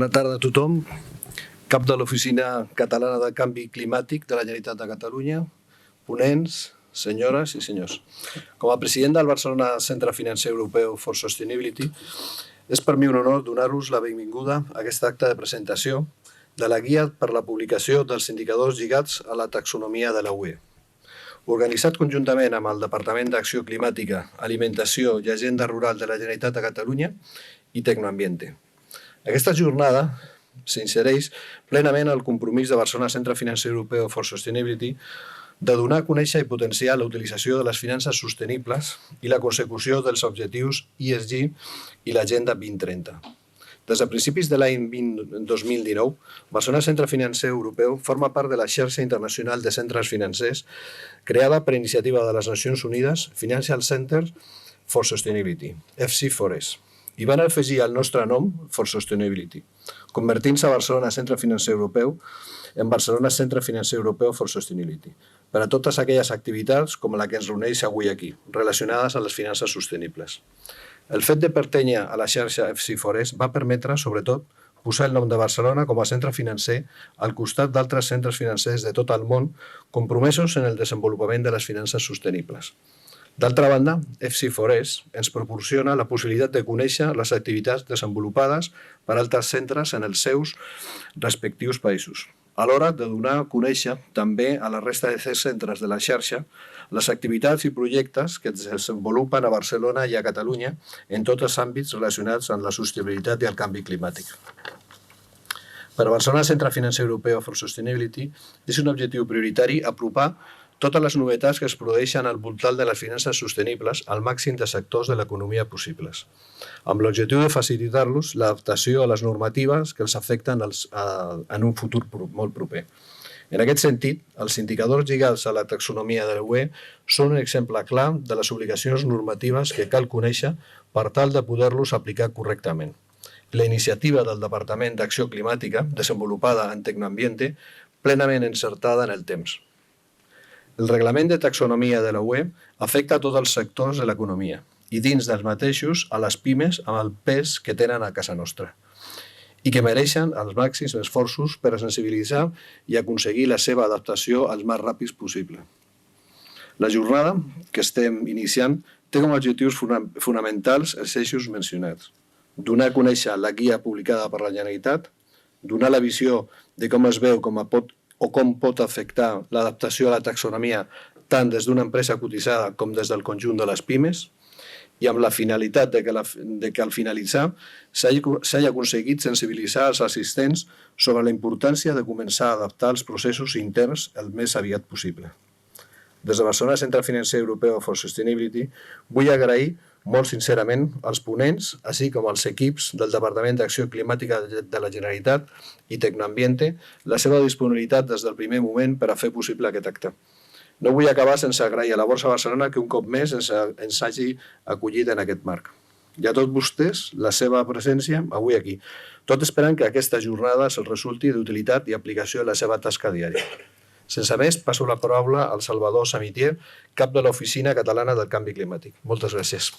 Bona tarda a tothom. Cap de l'Oficina Catalana de Canvi Climàtic de la Generalitat de Catalunya, ponents, senyores i senyors. Com a president del Barcelona Centre Financer Europeu for Sustainability, és per mi un honor donar-vos la benvinguda a aquest acte de presentació de la guia per la publicació dels indicadors lligats a la taxonomia de la UE, organitzat conjuntament amb el Departament d'Acció Climàtica, Alimentació i Agenda Rural de la Generalitat de Catalunya i Tecnoambiente. Aquesta jornada s'insereix plenament al compromís de Barcelona Centre Financer Europeu for Sustainability de donar a conèixer i potenciar la utilització de les finances sostenibles i la consecució dels objectius ESG i l'Agenda 2030. Des de principis de l'any 2019, Barcelona Centre Financer Europeu forma part de la xarxa internacional de centres financers creada per iniciativa de les Nacions Unides Financial Centers for Sustainability, FC4S, i van afegir el nostre nom for Sustainability, convertint-se a Barcelona Centre Financer Europeu en Barcelona Centre Financer Europeu for Sustainability, per a totes aquelles activitats com la que ens reuneix avui aquí, relacionades a les finances sostenibles. El fet de pertànyer a la xarxa FC4S va permetre, sobretot, posar el nom de Barcelona com a centre financer al costat d'altres centres financers de tot el món compromesos en el desenvolupament de les finances sostenibles. D'altra banda, FC4S ens proporciona la possibilitat de conèixer les activitats desenvolupades per altres centres en els seus respectius països, alhora de donar a conèixer també a la resta de centres de la xarxa les activitats i projectes que es desenvolupen a Barcelona i a Catalunya en tots els àmbits relacionats amb la sostenibilitat i el canvi climàtic. Per a Barcelona Centre Financer Europeu for Sustainability és un objectiu prioritari apropar totes les novetats que es produeixen al voltant de les finances sostenibles al màxim de sectors de l'economia possibles, amb l'objectiu de facilitar-los l'adaptació a les normatives que els afecten en un futur molt proper. En aquest sentit, els indicadors lligats a la taxonomia de la UE són un exemple clar de les obligacions normatives que cal conèixer per tal de poder-los aplicar correctament. La iniciativa del Departament d'Acció Climàtica, desenvolupada en Tecnoambiente, plenament encertada en el temps. El reglament de taxonomia de la UE afecta a tots els sectors de l'economia i dins dels mateixos a les pimes amb el pes que tenen a casa nostra i que mereixen els màxims esforços per a sensibilitzar i aconseguir la seva adaptació els més ràpids possible. La jornada que estem iniciant té com a objectius fonamentals els eixos mencionats. Donar a conèixer la guia publicada per la Generalitat, donar la visió de com es veu com pot afectar l'adaptació a la taxonomia tant des d'una empresa cotitzada com des del conjunt de les pimes, i amb la finalitat de que al finalitzar s'hagi aconseguit sensibilitzar els assistents sobre la importància de començar a adaptar els processos interns el més aviat possible. Des de Barcelona Centre Financer Europeu for Sustainability vull agrair molt sincerament als ponents, així com als equips del Departament d'Acció Climàtica de la Generalitat i Tecnoambiente, la seva disponibilitat des del primer moment per a fer possible aquest acte. No vull acabar sense agrair a la Borsa Barcelona que un cop més ens hagi acollit en aquest marc. I a tots vostès la seva presència avui aquí, tot esperant que aquesta jornada se'ls resulti d'utilitat i aplicació en la seva tasca diària. Sense més, passo la paraula al Salvador Samitier, cap de l'Oficina Catalana del Canvi Climàtic. Moltes gràcies.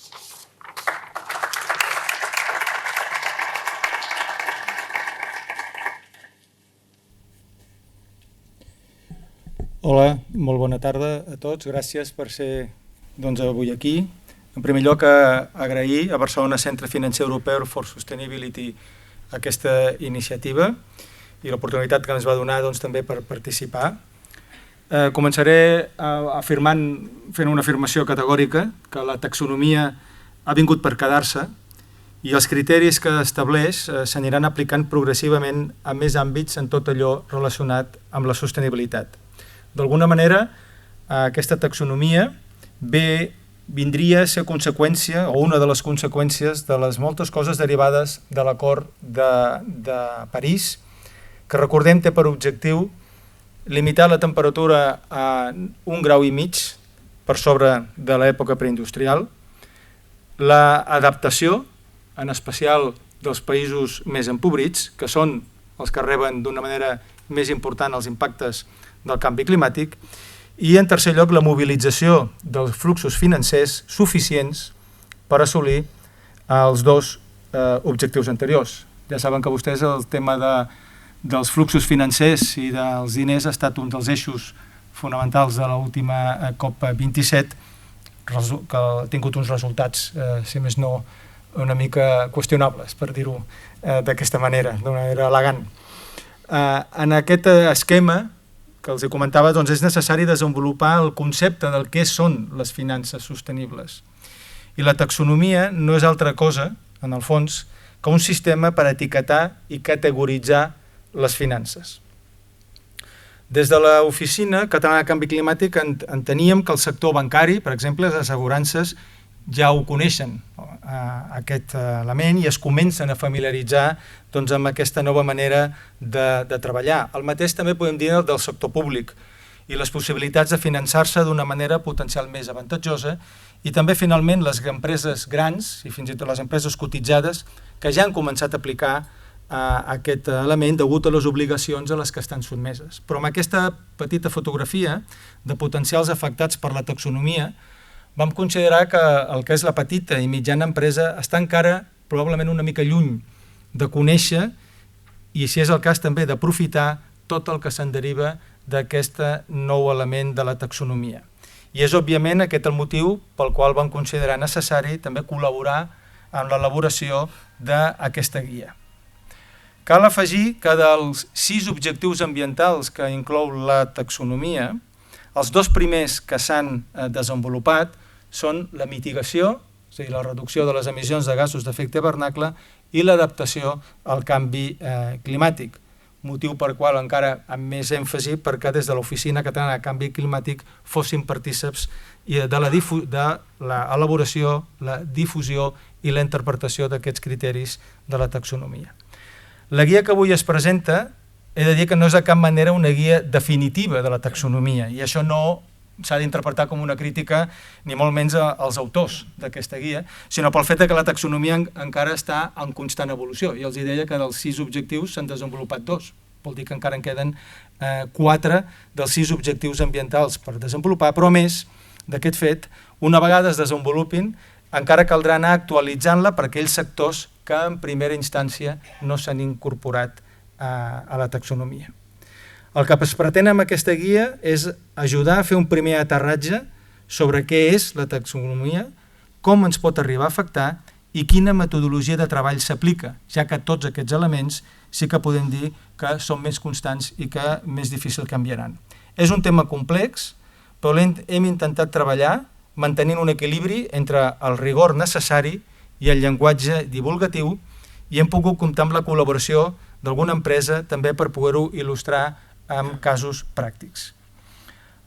Hola, molt bona tarda a tots. Gràcies per ser avui aquí. En primer lloc, agrair a Barcelona Centre Financer Europeu for Sustainability aquesta iniciativa i l'oportunitat que ens va donar també per participar. Començaré fent una afirmació categòrica, que la taxonomia ha vingut per quedar-se i els criteris que estableix s'aniran aplicant progressivament a més àmbits en tot allò relacionat amb la sostenibilitat. D'alguna manera, aquesta taxonomia vindria a ser conseqüència, o una de les conseqüències, de les moltes coses derivades de l'acord de París, que recordem té per objectiu limitar la temperatura a 1,5 graus per sobre de l'època preindustrial, l'adaptació, en especial dels països més empobrits, que són els que reben d'una manera més important els impactes del canvi climàtic, i en tercer lloc la mobilització dels fluxos financers suficients per assolir els dos objectius anteriors, Ja saben que vostès el tema dels fluxos financers i dels diners ha estat un dels eixos fonamentals de l'última COP27, que ha tingut uns resultats, si més no, una mica qüestionables, per dir-ho d'aquesta manera, d'una manera elegant. En aquest esquema que els comentava, doncs és necessari desenvolupar el concepte del què són les finances sostenibles. I la taxonomia no és altra cosa, en el fons, que un sistema per etiquetar i categoritzar les finances. Des de l'Oficina Catalana de Canvi Climàtic enteníem que el sector bancari, per exemple, les assegurances, ja ho coneixen, aquest element, i es comencen a familiaritzar amb aquesta nova manera de treballar. El mateix també podem dir del sector públic i les possibilitats de finançar-se d'una manera potencial més avantatjosa, i també finalment les empreses grans i fins i tot les empreses cotitzades que ja han començat a aplicar aquest element degut a les obligacions a les que estan sotmeses. Però amb aquesta petita fotografia de potencials afectats per la taxonomia vam considerar que el que és la petita i mitjana empresa està encara probablement una mica lluny de conèixer i, si és el cas, també d'aprofitar tot el que se'n deriva d'aquest nou element de la taxonomia. I és, òbviament, aquest el motiu pel qual vam considerar necessari també col·laborar en l'elaboració d'aquesta guia. Cal afegir que dels 6 objectius ambientals que inclou la taxonomia, els 2 primers que s'han desenvolupat són la mitigació, és a dir, la reducció de les emissions de gasos d'efecte hivernacle, i l'adaptació al canvi climàtic, motiu per qual encara amb més èmfasi perquè des de l'Oficina Catalana de Canvi Climàtic fossin partíceps de l'elaboració, la difusió i la interpretació d'aquests criteris de la taxonomia. La guia que avui es presenta, he de dir que no és de cap manera una guia definitiva de la taxonomia, i això no s'ha d'interpretar com una crítica ni molt menys als autors d'aquesta guia, sinó pel fet que la taxonomia encara està en constant evolució. I els deia que dels 6 objectius s'han desenvolupat 2. Vol dir que encara en queden 4 dels 6 objectius ambientals per desenvolupar, però a més d'aquest fet, una vegada es desenvolupin, encara caldrà anar actualitzant-la per aquells sectors que en primera instància no s'han incorporat a la taxonomia. El que es pretén amb aquesta guia és ajudar a fer un primer aterratge sobre què és la taxonomia, com ens pot arribar a afectar i quina metodologia de treball s'aplica, ja que tots aquests elements sí que podem dir que són més constants i que més difícil canviaran. És un tema complex, però hem intentat treballar mantenint un equilibri entre el rigor necessari i el llenguatge divulgatiu, i hem pogut comptar amb la col·laboració d'alguna empresa també per poder-ho il·lustrar amb casos pràctics.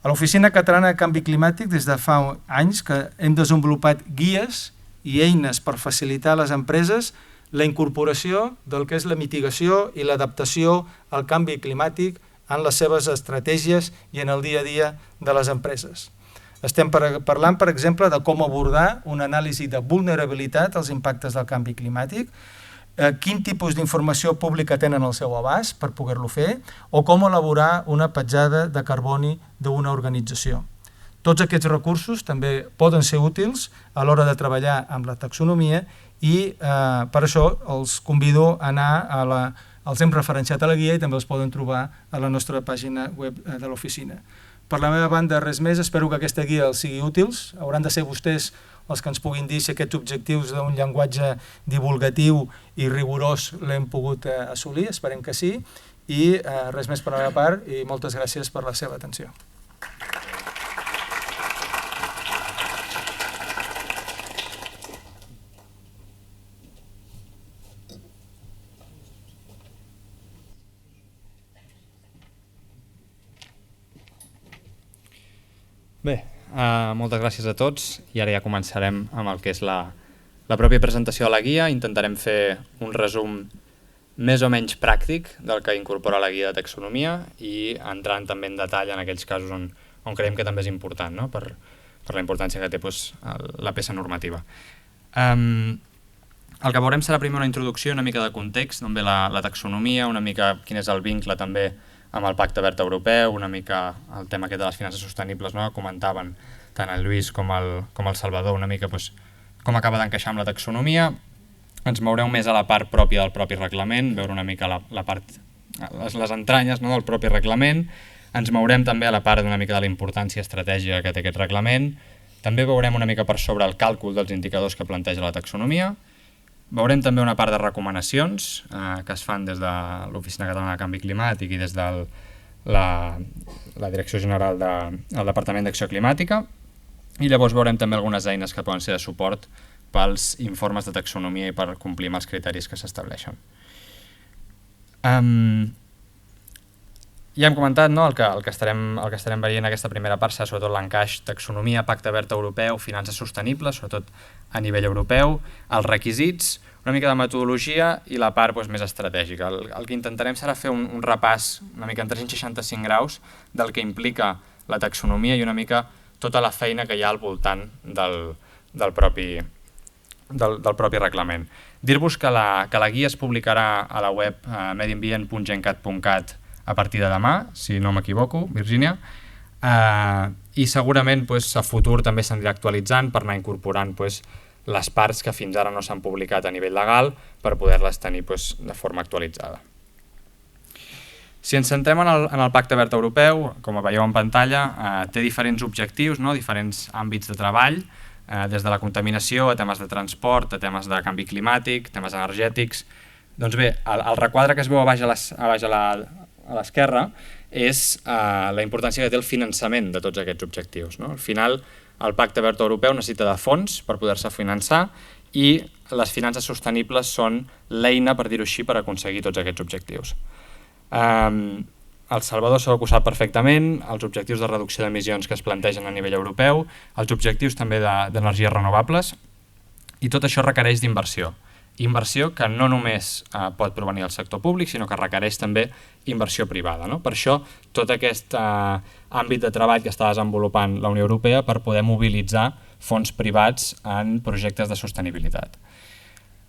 A l'Oficina Catalana de Canvi Climàtic, des de fa anys que hem desenvolupat guies i eines per facilitar a les empreses la incorporació del que és la mitigació i l'adaptació al canvi climàtic en les seves estratègies i en el dia a dia de les empreses. Estem parlant, per exemple, de com abordar una anàlisi de vulnerabilitat als impactes del canvi climàtic, quin tipus d'informació pública tenen al seu abast per poder-lo fer, o com elaborar una petjada de carboni d'una organització. Tots aquests recursos també poden ser útils a l'hora de treballar amb la taxonomia i per això els convido a anar els hem referenciat a la guia i també els poden trobar a la nostra pàgina web de l'oficina. Per la meva banda, res més, espero que aquesta guia els sigui útils. Hauran de ser vostès els que ens puguin dir si aquests objectius d'un llenguatge divulgatiu i rigorós l'hem pogut assolir, esperem que sí, i res més per la meva part i moltes gràcies per la seva atenció. Bé, moltes gràcies a tots i ara ja començarem amb el que és la pròpia presentació de la guia. Intentarem fer un resum més o menys pràctic del que incorpora la guia de taxonomia i entrant també en detall en aquells casos on creiem que també és important, no? per la importància que té la peça normativa. El que veurem serà primer una introducció, una mica de context, d'on ve la taxonomia, una mica quin és el vincle també amb el Pacte Verd Europeu, una mica el tema aquest de les finances sostenibles, no? Comentaven tant el Lluís com el Salvador una mica com acaba d'encaixar amb la taxonomia. ens moureu més a la part pròpia del propi reglament, veure una mica la part, les entranyes, no, del propi reglament. Ens mourem també a la part d'una mica de la importància estratègica que té aquest reglament. També veurem una mica per sobre el càlcul dels indicadors que planteja la taxonomia. Veurem també una part de recomanacions que es fan des de l'Oficina Catalana de Canvi Climàtic i des de la Direcció General del Departament d'Acció Climàtica. I llavors veurem també algunes eines que poden ser de suport pels informes de taxonomia i per complir amb els criteris que s'estableixen. Ja hem comentat, no, el que estarem veient en aquesta primera part serà sobretot l'encaix taxonomia, pacte verd europeu, finances sostenibles, sobretot a nivell europeu, els requisits, una mica de metodologia i la part més estratègica. El que intentarem serà fer un repàs una mica en 365 graus del que implica la taxonomia i una mica tota la feina que hi ha al voltant del propi reglament. Dir-vos que la guia es publicarà a la web mediambient.gencat.cat a partir de demà, si no m'equivoco, Virgínia, i segurament a futur també s'anirà actualitzant per anar incorporant les parts que fins ara no s'han publicat a nivell legal per poder-les tenir de forma actualitzada. Si ens centrem en el Pacte Verd Europeu, com veieu en pantalla, té diferents objectius, diferents àmbits de treball, des de la contaminació a temes de transport, a temes de canvi climàtic, temes energètics. Doncs bé, el requadre que es veu a baix a l'esquerra és la importància que té el finançament de tots aquests objectius. Al final, el Pacte Verd Europeu necessita de fons per poder-se finançar i les finances sostenibles són l'eina, per dir-ho així, per aconseguir tots aquests objectius. El Salvador segur que ho sap perfectament, els objectius de reducció d'emissions que es plantegen a nivell europeu, els objectius també d'energies renovables, i tot això requereix d'inversió. Inversió que no només pot provenir del sector públic, sinó que requereix també inversió privada. Per això, tot aquest àmbit de treball que està desenvolupant la Unió Europea per poder mobilitzar fons privats en projectes de sostenibilitat.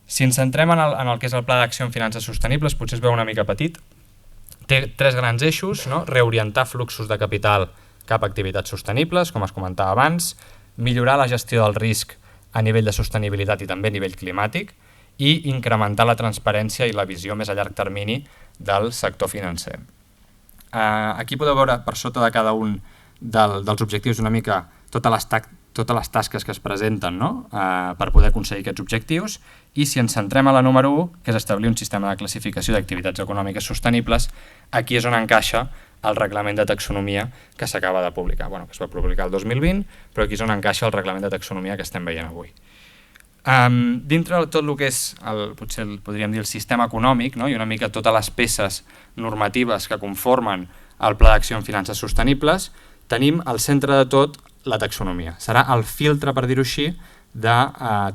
Si ens centrem en el que és el Pla d'Acció en Finances Sostenibles, potser es veu una mica petit. Té 3 grans eixos, reorientar fluxos de capital cap a activitats sostenibles, com es comentava abans, millorar la gestió del risc a nivell de sostenibilitat i també a nivell climàtic, i incrementar la transparència i la visió més a llarg termini del sector financer. Aquí podeu veure per sota de cada un dels objectius una mica totes les tasques que es presenten per poder aconseguir aquests objectius, i si ens centrem a la número 1, que és establir un sistema de classificació d'activitats econòmiques sostenibles, aquí és on encaixa el reglament de taxonomia que s'acaba de publicar, que es va publicar el 2020, però aquí és on encaixa el reglament de taxonomia que estem veient avui. Dintre de tot el que és, potser podríem dir, el sistema econòmic, i una mica totes les peces normatives que conformen el Pla d'Acció en Finances Sostenibles, tenim al centre de tot la taxonomia. Serà el filtre, per dir-ho així, de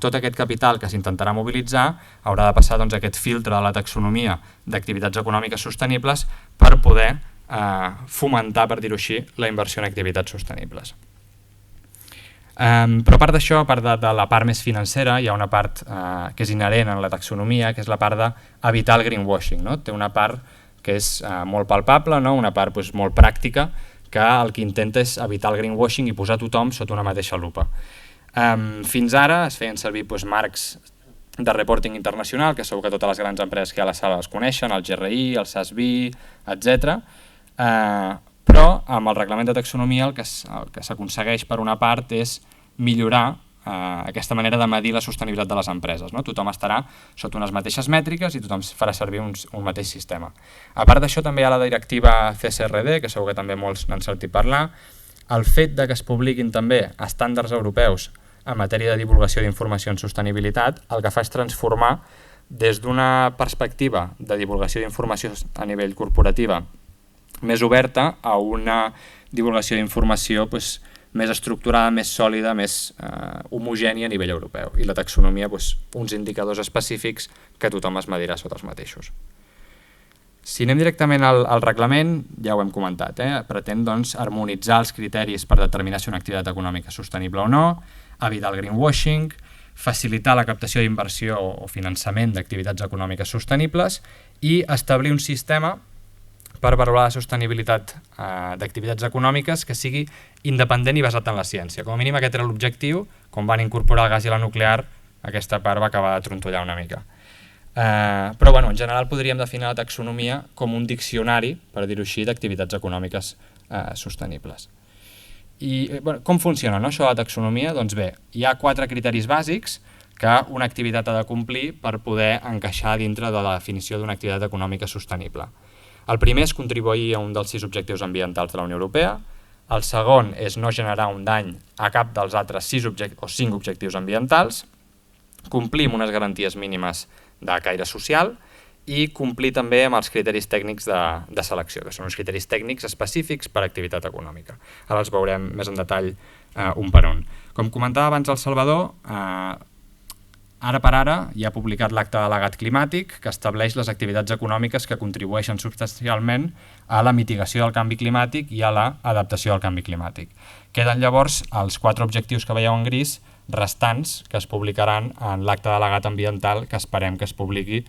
tot aquest capital que s'intentarà mobilitzar, haurà de passar aquest filtre de la taxonomia d'activitats econòmiques sostenibles per poder fomentar, per dir-ho així, la inversió en activitats sostenibles. Però a part d'això, a part de la part més financera, hi ha una part que és inherent a la taxonomia, que és la part d'evitar el greenwashing. Té una part que és molt palpable, una part molt pràctica, que el que intenta és evitar el greenwashing i posar tothom sota una mateixa lupa. Fins ara es feien servir marcs de reporting internacional, que segur que totes les grans empreses que hi ha a la sala les coneixen, el GRI, el SASB, etc. Però amb el reglament de taxonomia el que s'aconsegueix per una part és millorar aquesta manera de medir la sostenibilitat de les empreses. Tothom estarà sota unes mateixes mètriques i tothom farà servir un mateix sistema. A part d'això també hi ha la directiva CSRD, que segur que també molts n'han sentit parlar. El fet que es publiquin també estàndards europeus en matèria de divulgació d'informació en sostenibilitat el que fa és transformar des d'una perspectiva de divulgació d'informació a nivell corporativa més oberta a una divulgació d'informació més estructurada, més sòlida, més homogènia a nivell europeu. I la taxonomia, uns indicadors específics que tothom es medirà sota els mateixos. Si anem directament al reglament, ja ho hem comentat, pretén harmonitzar els criteris per determinar si una activitat econòmica és sostenible o no, evitar el greenwashing, facilitar la captació d'inversió o finançament d'activitats econòmiques sostenibles i establir un sistema per valorar la sostenibilitat d'activitats econòmiques que sigui independent i basat en la ciència. Com a mínim aquest era l'objectiu. Quan van incorporar el gas i la nuclear, aquesta part va acabar de trontollar una mica. Però en general podríem definir la taxonomia com un diccionari, per dir-ho així, d'activitats econòmiques sostenibles. I com funciona això de la taxonomia? Doncs bé, hi ha 4 criteris bàsics que una activitat ha de complir per poder encaixar dintre de la definició d'una activitat econòmica sostenible. El primer és contribuir a un dels 6 objectius ambientals de la Unió Europea, el segon és no generar un dany a cap dels altres 5 objectius ambientals, complir amb unes garanties mínimes de caire social i complir també amb els criteris tècnics de selecció, que són uns criteris tècnics específics per a activitat econòmica. Ara els veurem més en detall un per un. Com comentava abans el Salvador, ara per ara ja ha publicat l'acte delegat climàtic que estableix les activitats econòmiques que contribueixen substancialment a la mitigació del canvi climàtic i a l'adaptació al canvi climàtic. Queden llavors els 4 objectius que veieu en gris restants que es publicaran en l'acte delegat ambiental que esperem que es publiqui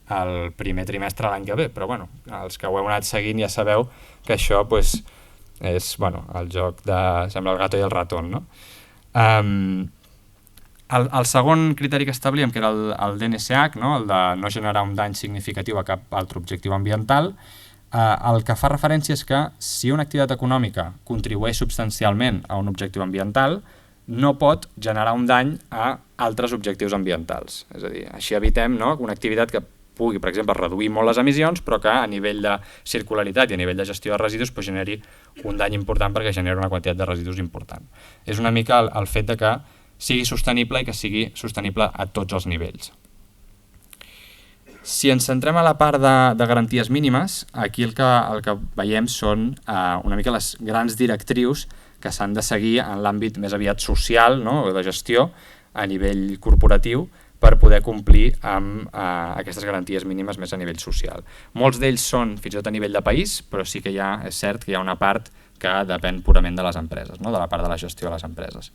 el primer trimestre l'any que ve, però els que ho heu anat seguint ja sabeu que això és el joc de sembla el gato i el ratón, no? El segon criteri que establíem, que era el DNSH, el de no generar un dany significatiu a cap altre objectiu ambiental, el que fa referència és que si una activitat econòmica contribueix substancialment a un objectiu ambiental, no pot generar un dany a altres objectius ambientals. És a dir, així evitem una activitat que pugui, per exemple, reduir molt les emissions, però que a nivell de circularitat i a nivell de gestió de residus generi un dany important perquè genera una quantitat de residus important. És una mica el fet de que sigui sostenible i que sigui sostenible a tots els nivells. Si ens centrem a la part de garanties mínimes, aquí el que veiem són una mica les grans directrius que s'han de seguir en l'àmbit més aviat social o de gestió a nivell corporatiu per poder complir amb aquestes garanties mínimes més a nivell social. Molts d'ells són fins i tot a nivell de país, però sí que és cert que hi ha una part que depèn purament de les empreses, de la part de la gestió de les empreses.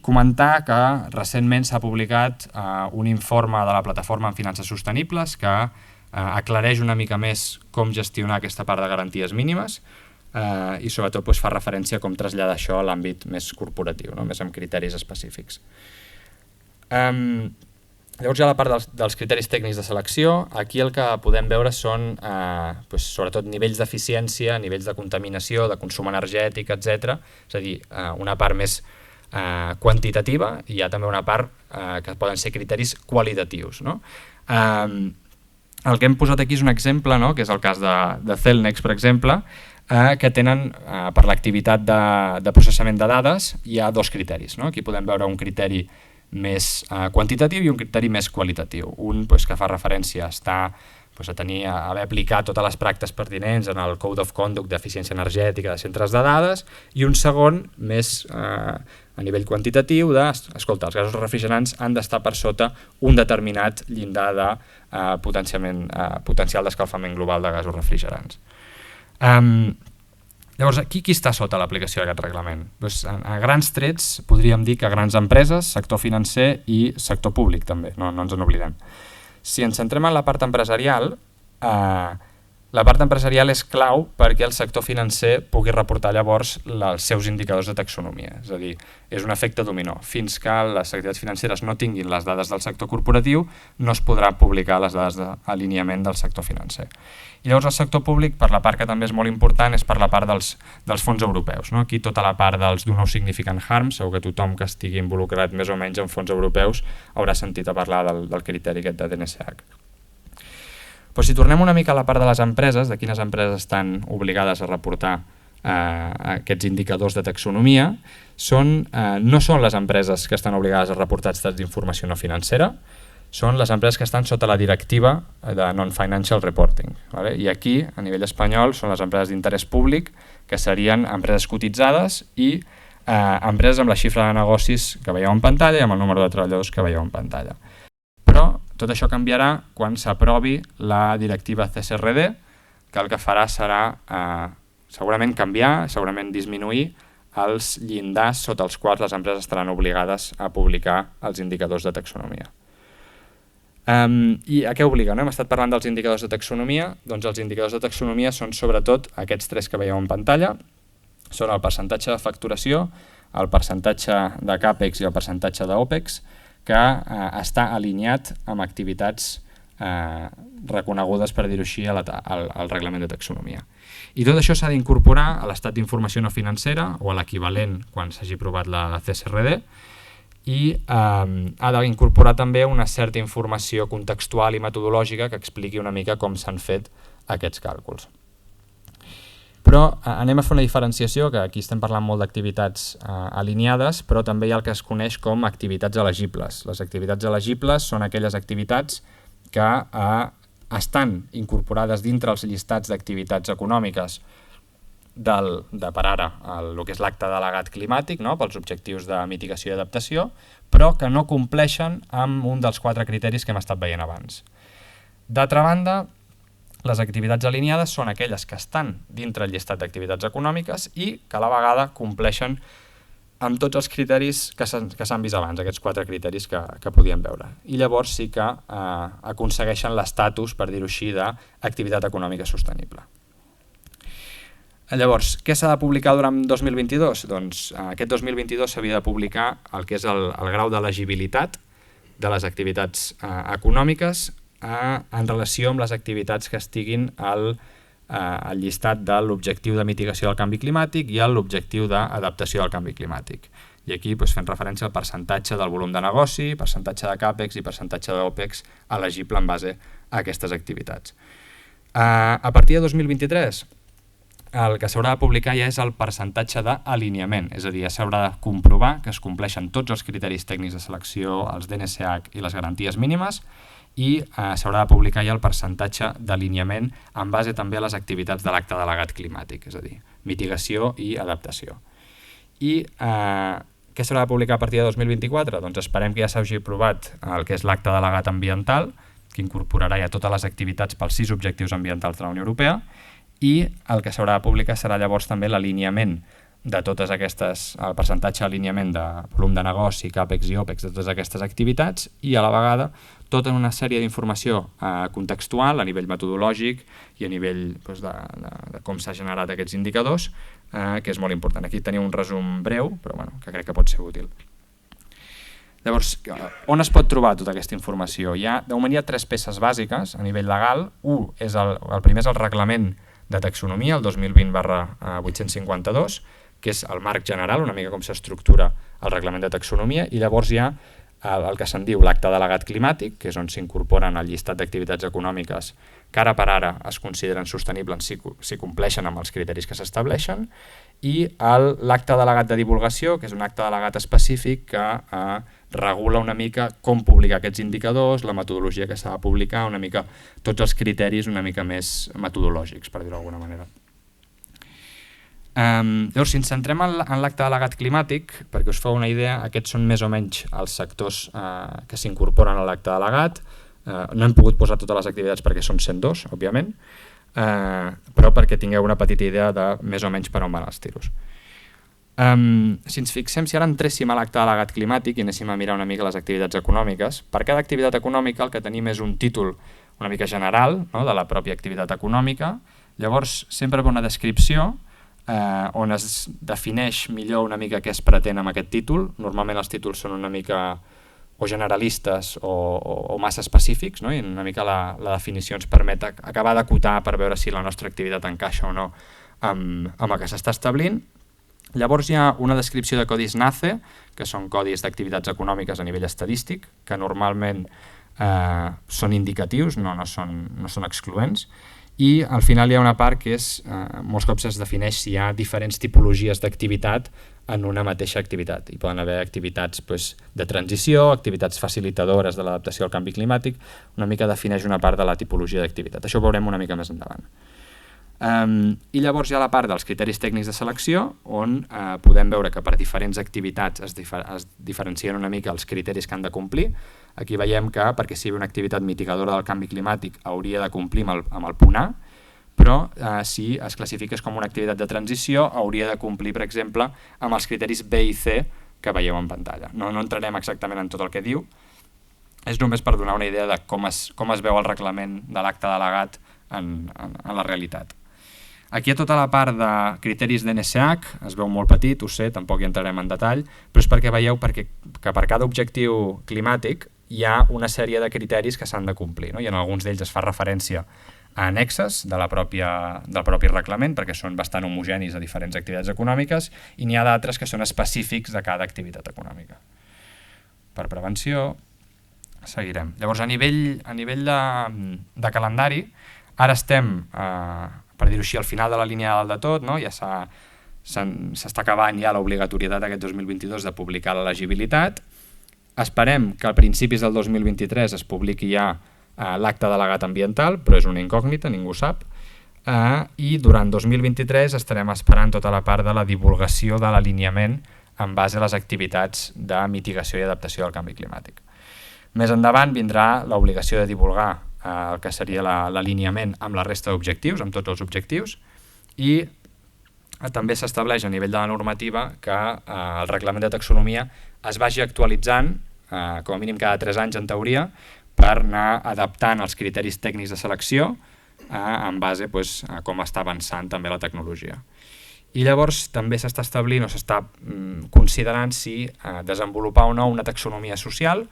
Comentar que recentment s'ha publicat un informe de la Plataforma en Finances Sostenibles que aclareix una mica més com gestionar aquesta part de garanties mínimes i sobretot fa referència a com traslladar això a l'àmbit més corporatiu, més amb criteris específics. Llavors hi ha la part dels criteris tècnics de selecció. Aquí el que podem veure són sobretot nivells d'eficiència, nivells de contaminació, de consum energètic, etc. És a dir, una part més quantitativa i hi ha també una part que poden ser criteris qualitatius. El que hem posat aquí és un exemple, que és el cas de Cellnex, per exemple, que tenen per l'activitat de processament de dades hi ha 2 criteris. Aquí podem veure un criteri més quantitatiu i un criteri més qualitatiu. Un que fa referència a haver aplicat totes les pràctiques pertinents en el Code of Conduct d'eficiència energètica de centres de dades i un segon més a nivell quantitatiu els gasos refrigerants han d'estar per sota un determinat llindar de potencial d'escalfament global de gasos refrigerants. Llavors, qui està sota l'aplicació d'aquest reglament? A grans trets podríem dir que grans empreses, sector financer i sector públic també, no ens en oblidem. Si ens centrem en la part empresarial, la part empresarial és clau perquè el sector financer pugui reportar llavors els seus indicadors de taxonomia. És a dir, és un efecte dominó. Fins que les activitats financeres no tinguin les dades del sector corporatiu, no es podrà publicar les dades d'alineament del sector financer. I llavors el sector públic, per la part que també és molt important, és per la part dels fons europeus. Aquí tota la part dels Do No Significant Harm, segur que tothom que estigui involucrat més o menys en fons europeus haurà sentit a parlar del criteri aquest de DNSH. Però si tornem una mica a la part de les empreses, de quines empreses estan obligades a reportar aquests indicadors de taxonomia, no són les empreses que estan obligades a reportar estats d'informació no financera, són les empreses que estan sota la directiva de Non-Financial Reporting. I aquí, a nivell espanyol, són les empreses d'interès públic, que serien empreses cotitzades i empreses amb la xifra de negocis que veieu en pantalla i amb el número de treballadors que veieu en pantalla. Però tot això canviarà quan s'aprovi la directiva CSRD, que el que farà serà segurament canviar, segurament disminuir els llindars sota els quals les empreses estaran obligades a publicar els indicadors de taxonomia. I a què obliga? Hem estat parlant dels indicadors de taxonomia, doncs els indicadors de taxonomia són sobretot aquests 3 que veieu en pantalla, són el percentatge de facturació, el percentatge de CAPEX i el percentatge d'OPEX, que està alineat amb activitats reconegudes, per dir-ho així, al reglament de taxonomia. I tot això s'ha d'incorporar a l'estat d'informació no financera o a l'equivalent quan s'hagi aprovat la CSRD, i ha d'incorporar també una certa informació contextual i metodològica que expliqui una mica com s'han fet aquests càlculs. Però anem a fer una diferenciació, que aquí estem parlant molt d'activitats alineades, però també hi ha el que es coneix com activitats elegibles. Les activitats elegibles són aquelles activitats que estan incorporades dintre els llistats d'activitats econòmiques per ara el que és l'acte delegat climàtic, no? Pels objectius de mitigació i adaptació, però que no compleixen amb un dels 4 criteris que hem estat veient abans. D'altra banda, les activitats alineades són aquelles que estan dintre el llistat d'activitats econòmiques i que a la vegada compleixen amb tots els criteris que s'han vist abans, aquests 4 criteris que podíem veure. I llavors sí que aconsegueixen l'estatus, per dir-ho així, d'activitat econòmica sostenible. Llavors, què s'ha de publicar durant 2022? Doncs aquest 2022 s'havia de publicar el que és el grau d'elegibilitat de les activitats econòmiques en relació amb les activitats que estiguin al llistat de l'objectiu de mitigació del canvi climàtic i a l'objectiu d'adaptació del canvi climàtic. I aquí fem referència al percentatge del volum de negoci, percentatge de CAPEX i percentatge d'OPEX elegible en base a aquestes activitats. A partir de 2023, el que s'haurà de publicar ja és el percentatge d'alineament, és a dir, ja s'haurà de comprovar que es compleixen tots els criteris tècnics de selecció, els DNSH i les garanties mínimes, i s'haurà de publicar ja el percentatge d'alineament en base també a les activitats de l'acte delegat climàtic, és a dir, mitigació i adaptació. I què s'haurà de publicar a partir de 2024? Doncs esperem que ja s'hagi aprovat el que és l'acte delegat ambiental, que incorporarà ja totes les activitats pels 6 objectius ambientals de la Unió Europea, i el que s'haurà de publicar serà llavors també l'alineament de totes aquestes, el percentatge d'alineament de volum de negoci, CAPEX i OPEX de totes aquestes activitats, i a la vegada tota una sèrie d'informació contextual a nivell metodològic i a nivell de com s'ha generat aquests indicadors, que és molt important. Aquí teniu un resum breu, però que crec que pot ser útil. Llavors, on es pot trobar tota aquesta informació? De moment hi ha 3 peces bàsiques a nivell legal. El primer és el reglament de taxonomia, el 2020/852, que és el marc general, una mica com s'estructura el reglament de taxonomia, i llavors hi ha el que se'n diu l'acte delegat climàtic, que és on s'incorporen al llistat d'activitats econòmiques que ara per ara es consideren sostenibles si compleixen amb els criteris que s'estableixen, i l'acte delegat de divulgació, que és un acte delegat específic que regula una mica com publicar aquests indicadors, la metodologia que s'ha de publicar, una mica tots els criteris una mica més metodològics, per dir-ho d'alguna manera. Llavors, si ens centrem en l'acte delegat climàtic, perquè us feu una idea, aquests són més o menys els sectors que s'incorporen a l'acte delegat. No hem pogut posar totes les activitats perquè són 102, òbviament, però perquè tingueu una petita idea de més o menys per on van els tiros. Si ens fixem, si ara entréssim a l'acte delegat climàtic i anéssim a mirar una mica les activitats econòmiques, per cada activitat econòmica el que tenim és un títol una mica general, no?, de la pròpia activitat econòmica. Llavors sempre ve una descripció on es defineix millor una mica què es pretén amb aquest títol. Normalment els títols són una mica o generalistes o massa específics, no? I una mica la definició ens permet acabar d'acotar per veure si la nostra activitat encaixa o no amb el que s'està establint. Llavors hi ha una descripció de codis NACE, que són codis d'activitats econòmiques a nivell estadístic, que normalment són indicatius, no són excloents, i al final hi ha una part que és, molts cops es defineix si hi ha diferents tipologies d'activitat en una mateixa activitat. Hi poden haver activitats de transició, activitats facilitadores de l'adaptació al canvi climàtic, una mica defineix una part de la tipologia d'activitat. Això ho veurem una mica més endavant. I llavors hi ha la part dels criteris tècnics de selecció, on podem veure que per diferents activitats es diferencien una mica els criteris que han de complir. Aquí veiem que perquè sigui una activitat mitigadora del canvi climàtic hauria de complir amb el punt A, però si es classifiques com una activitat de transició hauria de complir, per exemple, amb els criteris B i C que veieu en pantalla. No entrarem exactament en tot el que diu, és només per donar una idea de com es veu el reglament de l'acte delegat en la realitat. Aquí a tota la part de criteris d'NSH es veu molt petit, ho sé, tampoc hi entrarem en detall, però és perquè veieu que per cada objectiu climàtic hi ha una sèrie de criteris que s'han de complir, no? I en alguns d'ells es fa referència a annexes del propi reglament, perquè són bastant homogenis a diferents activitats econòmiques, i n'hi ha d'altres que són específics de cada activitat econòmica. Per prevenció, seguirem. Llavors, a nivell de calendari, ara estem, per dir-ho així, al final de la línia dalt de tot, no? Ja s'està acabant ja l'obligatorietat aquest 2022 de publicar l'elegibilitat. Esperem que a principis del 2023 es publiqui ja l'acte delegat ambiental, però és una incògnita, ningú sap, i durant 2023 estarem esperant tota la part de la divulgació de l'alineament en base a les activitats de mitigació i adaptació al canvi climàtic. Més endavant vindrà l'obligació de divulgar el que seria l'alineament amb la resta d'objectius, amb tots els objectius, i també s'estableix a nivell de la normativa que el reglament de taxonomia es vagi actualitzant com a mínim cada 3 anys en teoria per anar adaptant els criteris tècnics de selecció en base a com està avançant també la tecnologia. I llavors també s'està establint o s'està considerant si desenvolupar o no una taxonomia social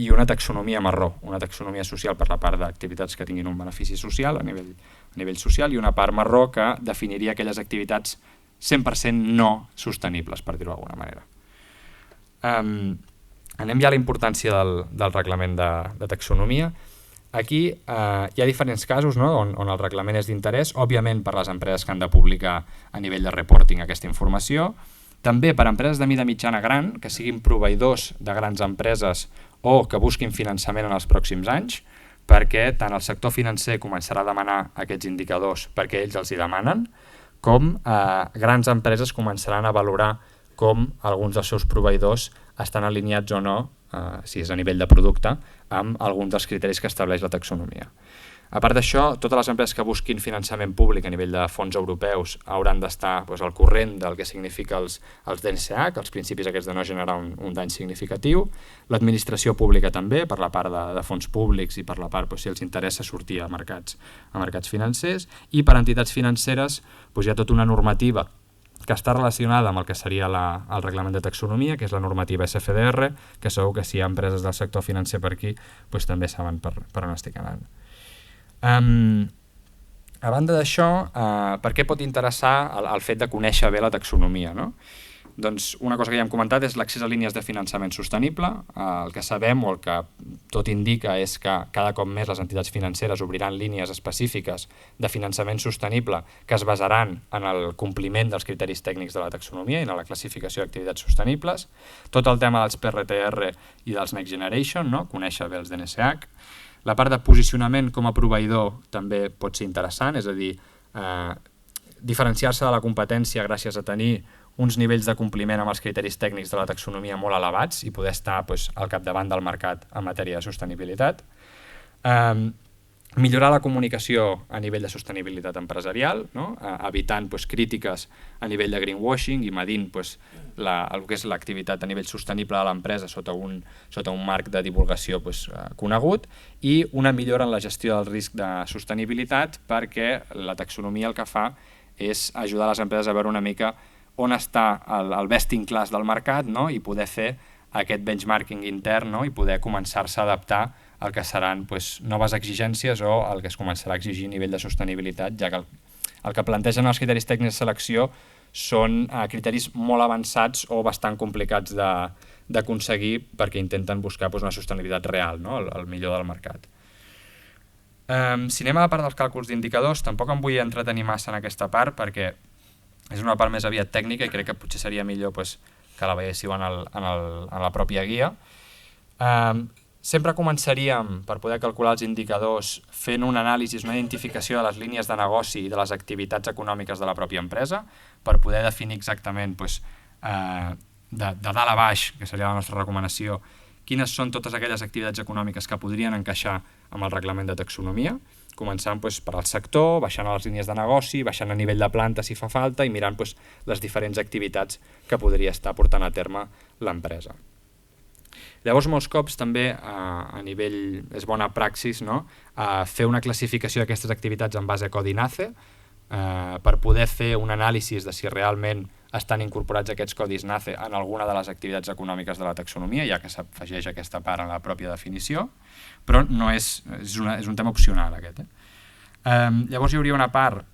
i una taxonomia marró, una taxonomia social per la part d'activitats que tinguin un benefici social a nivell social i una part marró que definiria aquelles activitats 100% no sostenibles, per dir-ho d'alguna manera. Anem ja a la importància del reglament de taxonomia. Aquí hi ha diferents casos, no? on el reglament és d'interès, òbviament per les empreses que han de publicar a nivell de reporting aquesta informació, també per empreses de mida mitjana gran, que siguin proveïdors de grans empreses o que busquin finançament en els pròxims anys, perquè tant el sector financer començarà a demanar aquests indicadors perquè ells els hi demanen, com grans empreses començaran a valorar com alguns dels seus proveïdors estan alineats o no, si és a nivell de producte, amb alguns dels criteris que estableix la taxonomia. A part d'això, totes les empreses que busquin finançament públic a nivell de fons europeus hauran d'estar al corrent del que significa els DNCH, els principis aquests de no generar un dany significatiu. L'administració pública també, per la part de fons públics i per la part si els interessa sortir a mercats financers. I per entitats financeres hi ha tota una normativa que està relacionada amb el que seria el reglament de taxonomia, que és la normativa SFDR, que segur que si hi ha empreses del sector financer per aquí també saben per on estic anant. A banda d'això, per què pot interessar el fet de conèixer bé la taxonomia, no? Doncs una cosa que ja hem comentat és l'accés a línies de finançament sostenible. El que sabem o el que tot indica és que cada cop més les entitats financeres obriran línies específiques de finançament sostenible que es basaran en el compliment dels criteris tècnics de la taxonomia i en la classificació d'activitats sostenibles. Tot el tema dels PRTR i dels Next Generation, no? Conèixer bé els DNSH. La part de posicionament com a proveïdor també pot ser interessant, és a dir, diferenciar-se de la competència gràcies a tenir uns nivells de compliment amb els criteris tècnics de la taxonomia molt elevats i poder estar al capdavant del mercat en matèria de sostenibilitat. Millorar la comunicació a nivell de sostenibilitat empresarial, no? Evitant crítiques a nivell de greenwashing i medint el que és l'activitat a nivell sostenible de l'empresa sota un marc de divulgació conegut, i una millora en la gestió del risc de sostenibilitat, perquè la taxonomia el que fa és ajudar les empreses a veure una mica on està el best in class del mercat, no? I poder fer aquest benchmarking intern, no? I poder començar-se a adaptar al que seran noves exigències o el que es començarà a exigir a nivell de sostenibilitat, ja que el que plantegen els criteris tècnics de selecció són criteris molt avançats o bastant complicats d'aconseguir perquè intenten buscar una sostenibilitat real, no? El millor del mercat. Si anem a la part dels càlculs d'indicadors, tampoc em vull entretenir massa en aquesta part perquè és una part més aviat tècnica i crec que potser seria millor que la veiéssiu en la pròpia guia. Sempre començaríem, per poder calcular els indicadors, fent una anàlisi, una identificació de les línies de negoci i de les activitats econòmiques de la pròpia empresa, per poder definir exactament de dalt a baix, que seria la nostra recomanació, quines són totes aquelles activitats econòmiques que podrien encaixar amb el reglament de taxonomia, començant per al sector, baixant a les línies de negoci, baixant a nivell de planta si fa falta i mirant les diferents activitats que podria estar portant a terme l'empresa. Llavors, molts cops també a nivell, és bona praxis, no? Fer una classificació d'aquestes activitats en base a codi NACE, per poder fer un anàlisi de si realment estan incorporats aquests codis NACE en alguna de les activitats econòmiques de la taxonomia, ja que s'afegeix aquesta part en la pròpia definició, però no és un tema opcional aquest. Llavors hi hauria una part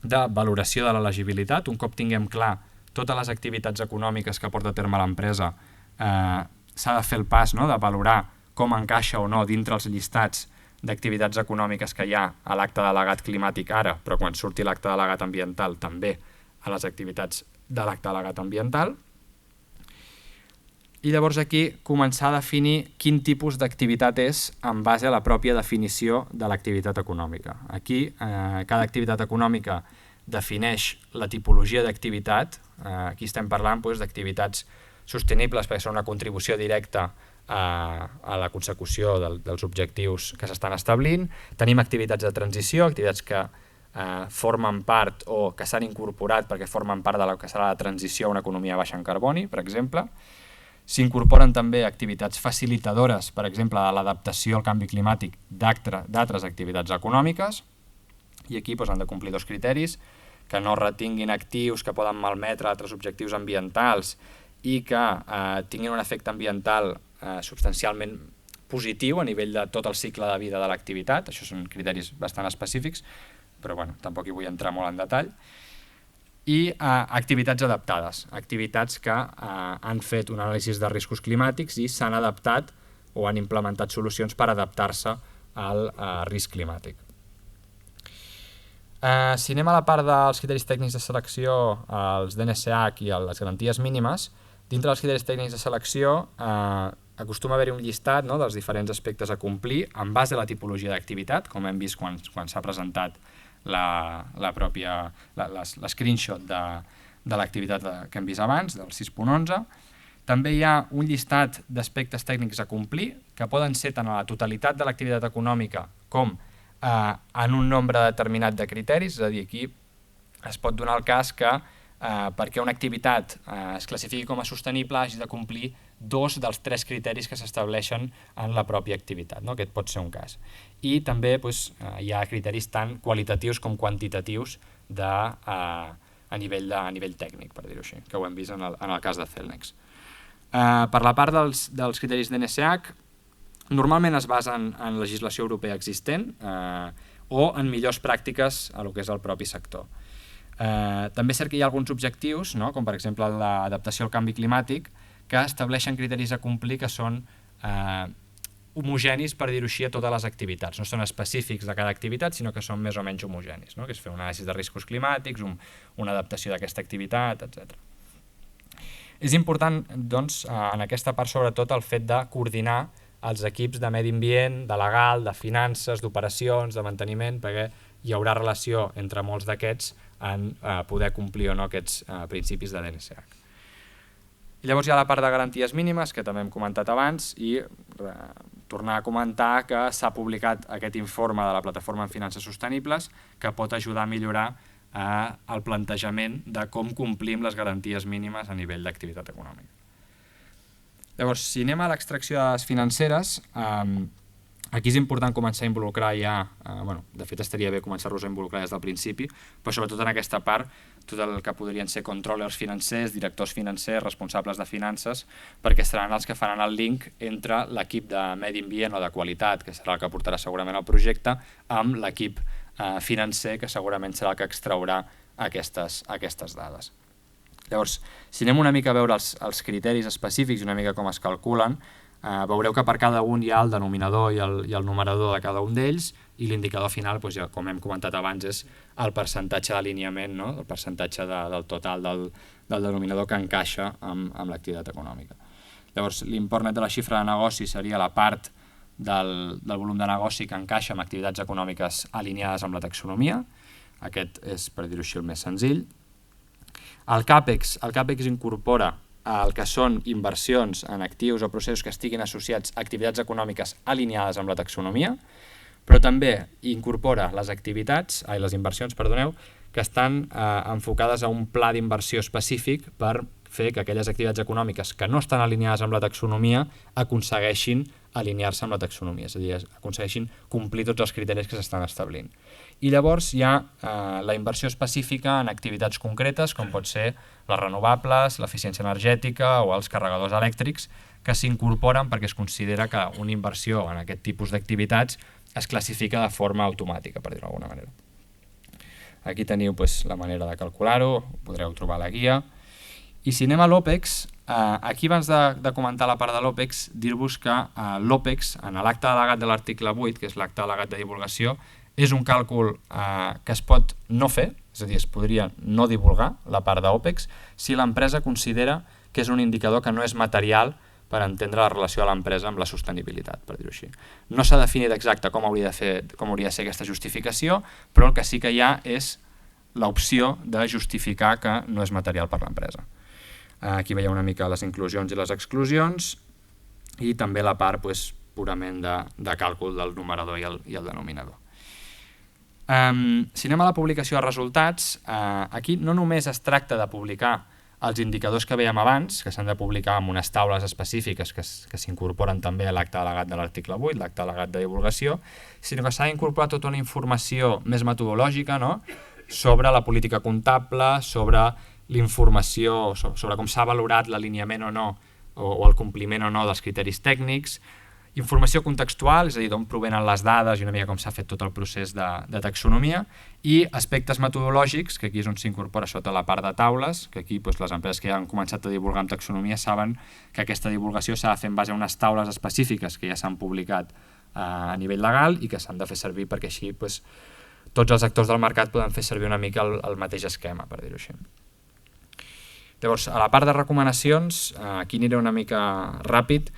de valoració de l'elegibilitat. Un cop tinguem clar totes les activitats econòmiques que porta a terme l'empresa, s'ha de fer el pas, no?, de valorar com encaixa o no dintre els llistats d'activitats econòmiques que hi ha a l'acte delegat climàtic ara, però quan surti l'acte delegat ambiental també a les activitats de l'acte delegat ambiental. I llavors aquí començar a definir quin tipus d'activitat és en base a la pròpia definició de l'activitat econòmica. Aquí cada activitat econòmica defineix la tipologia d'activitat. Aquí estem parlant d'activitats sostenibles perquè són una contribució directa a la consecució dels objectius que s'estan establint. Tenim activitats de transició, activitats que formen part o que s'han incorporat perquè formen part de la que serà la transició a una economia baixa en carboni, per exemple. S'incorporen també activitats facilitadores, per exemple, de l'adaptació al canvi climàtic d'altres activitats econòmiques, i aquí han de complir dos criteris: que no retinguin actius que poden malmetre altres objectius ambientals i que tinguin un efecte ambiental substancialment positiu a nivell de tot el cicle de vida de l'activitat. Això són criteris bastant específics, però tampoc hi vull entrar molt en detall. I activitats adaptades, activitats que han fet un anàlisi de riscos climàtics i s'han adaptat o han implementat solucions per adaptar-se al risc climàtic. Si anem a la part dels criteris tècnics de selecció, els DNSH i les garanties mínimes, dintre dels criteris tècnics de selecció acostuma a haver-hi un llistat dels diferents aspectes a complir en base a la tipologia d'activitat, com hem vist quan s'ha presentat l'escreenshot de l'activitat que hem vist abans, del 6.11. També hi ha un llistat d'aspectes tècnics a complir, que poden ser tant a la totalitat de l'activitat econòmica com en un nombre determinat de criteris. És a dir, aquí es pot donar el cas que perquè una activitat es classifiqui com a sostenible hagi de complir 2 dels 3 criteris que s'estableixen en la pròpia activitat. Aquest pot ser un cas. I també hi ha criteris tant qualitatius com quantitatius a nivell tècnic, per dir-ho així, que ho hem vist en el cas de Celnex. Per la part dels criteris DNSH, normalment es basen en legislació europea existent o en millors pràctiques a lo que és el propi sector. També és cert que hi ha alguns objectius, com per exemple l'adaptació al canvi climàtic, que estableixen criteris a complir que són homogenis, per dir-ho així, a totes les activitats. No són específics de cada activitat, sinó que són més o menys homogenis, que és fer un anàlisi de riscos climàtics, una adaptació d'aquesta activitat, etc. És important, doncs, en aquesta part, sobretot, el fet de coordinar els equips de medi ambient, de legal, de finances, d'operacions, de manteniment, perquè hi haurà relació entre molts d'aquests en poder complir o no aquests principis de DNSH. I llavors hi ha la part de garanties mínimes, que també hem comentat abans, i tornar a comentar que s'ha publicat aquest informe de la Plataforma en Finances Sostenibles que pot ajudar a millorar el plantejament de com complim les garanties mínimes a nivell d'activitat econòmica. Llavors, si anem a l'extracció de dades financeres, aquí és important començar a involucrar ja, de fet estaria bé començar-los a involucrar des del principi, però sobretot en aquesta part, tot el que podrien ser controllers financers, directors financers, responsables de finances, perquè seran els que faran el link entre l'equip de medi ambient o de qualitat, que serà el que portarà segurament el projecte, amb l'equip financer, que segurament serà el que extraurà aquestes dades. Llavors, si anem una mica a veure els criteris específics i una mica com es calculen, veureu que per cada un hi ha el denominador i el numerador de cada un d'ells, i l'indicador final, com hem comentat abans, és el percentatge d'alineament, el percentatge del total del denominador que encaixa amb l'activitat econòmica. Llavors, l'import net de la xifra de negoci seria la part del volum de negoci que encaixa amb activitats econòmiques alineades amb la taxonomia. Aquest és, per dir-ho així, el més senzill. El CAPEX incorpora el que són inversions en actius o processos que estiguin associats a activitats econòmiques alineades amb la taxonomia, però també incorpora les inversions que estan enfocades a un pla d'inversió específic per fer que aquelles activitats econòmiques que no estan alineades amb la taxonomia aconsegueixin alinear-se amb la taxonomia, és a dir, aconsegueixin complir tots els criteris que s'estan establint. I llavors hi ha la inversió específica en activitats concretes, com pot ser les renovables, l'eficiència energètica o els carregadors elèctrics, que s'incorporen perquè es considera que una inversió en aquest tipus d'activitats es classifica de forma automàtica, per dir-ho d'alguna manera. Aquí teniu la manera de calcular-ho, ho podreu trobar a la guia. I si anem a l'OPEX, aquí abans de comentar la part de l'OPEX, dir-vos que l'OPEX, en l'acte delegat de l'article 8, que és l'acte delegat de divulgació, és un càlcul que es pot no fer, és a dir, es podria no divulgar la part d'OPEX si l'empresa considera que és un indicador que no és material per entendre la relació de l'empresa amb la sostenibilitat, per dir-ho així. No s'ha definit exacte com hauria de ser aquesta justificació, però el que sí que hi ha és l'opció de justificar que no és material per l'empresa. Aquí veieu una mica les inclusions i les exclusions i també la part purament de càlcul del numerador i el denominador. Si anem a la publicació de resultats, aquí no només es tracta de publicar els indicadors que veiem abans, que s'han de publicar amb unes taules específiques que s'incorporen també a l'acte delegat de l'article 8, l'acte delegat de divulgació, sinó que s'ha d'incorporar tota una informació més metodològica, no?, sobre la política comptable, sobre l'informació, sobre com s'ha valorat l'alineament o no, o el compliment o no dels criteris tècnics, informació contextual, és a dir, d'on provenen les dades i una mica com s'ha fet tot el procés de taxonomia, i aspectes metodològics, que aquí és on s'incorpora sota la part de taules, que aquí les empreses que ja han començat a divulgar amb taxonomia saben que aquesta divulgació s'ha de fer en base a unes taules específiques que ja s'han publicat a nivell legal i que s'han de fer servir perquè així tots els actors del mercat poden fer servir una mica el mateix esquema, per dir-ho així. Llavors, a la part de recomanacions, aquí aniré una mica ràpid.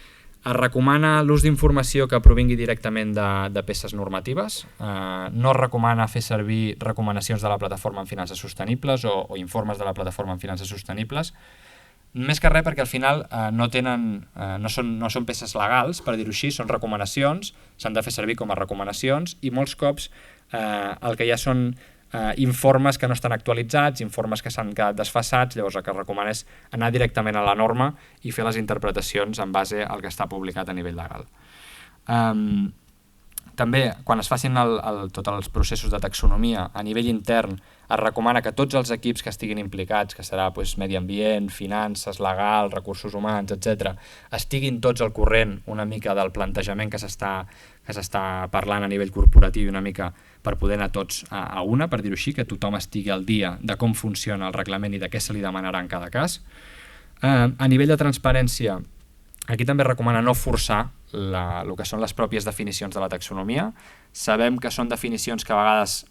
Es recomana l'ús d'informació que provingui directament de peces normatives. No es recomana fer servir recomanacions de la plataforma en finances sostenibles o informes de la plataforma en finances sostenibles. Més que res perquè al final no són peces legals, per dir-ho així, són recomanacions, s'han de fer servir com a recomanacions i molts cops el que ja són informes que no estan actualitzats, informes que s'han quedat desfasats, llavors el que es recomana és anar directament a la norma i fer les interpretacions en base al que està publicat a nivell legal. També, quan es facin tots els processos de taxonomia a nivell intern, es recomana que tots els equips que estiguin implicats, que serà medi ambient, finances, legal, recursos humans, etc., estiguin tots al corrent una mica del plantejament que s'està parlant a nivell corporatiu i una mica per poder anar tots a una, per dir-ho així, que tothom estigui al dia de com funciona el reglament i de què se li demanarà en cada cas. A nivell de transparència, aquí també recomana no forçar el que són les pròpies definicions de la taxonomia. Sabem que són definicions que a vegades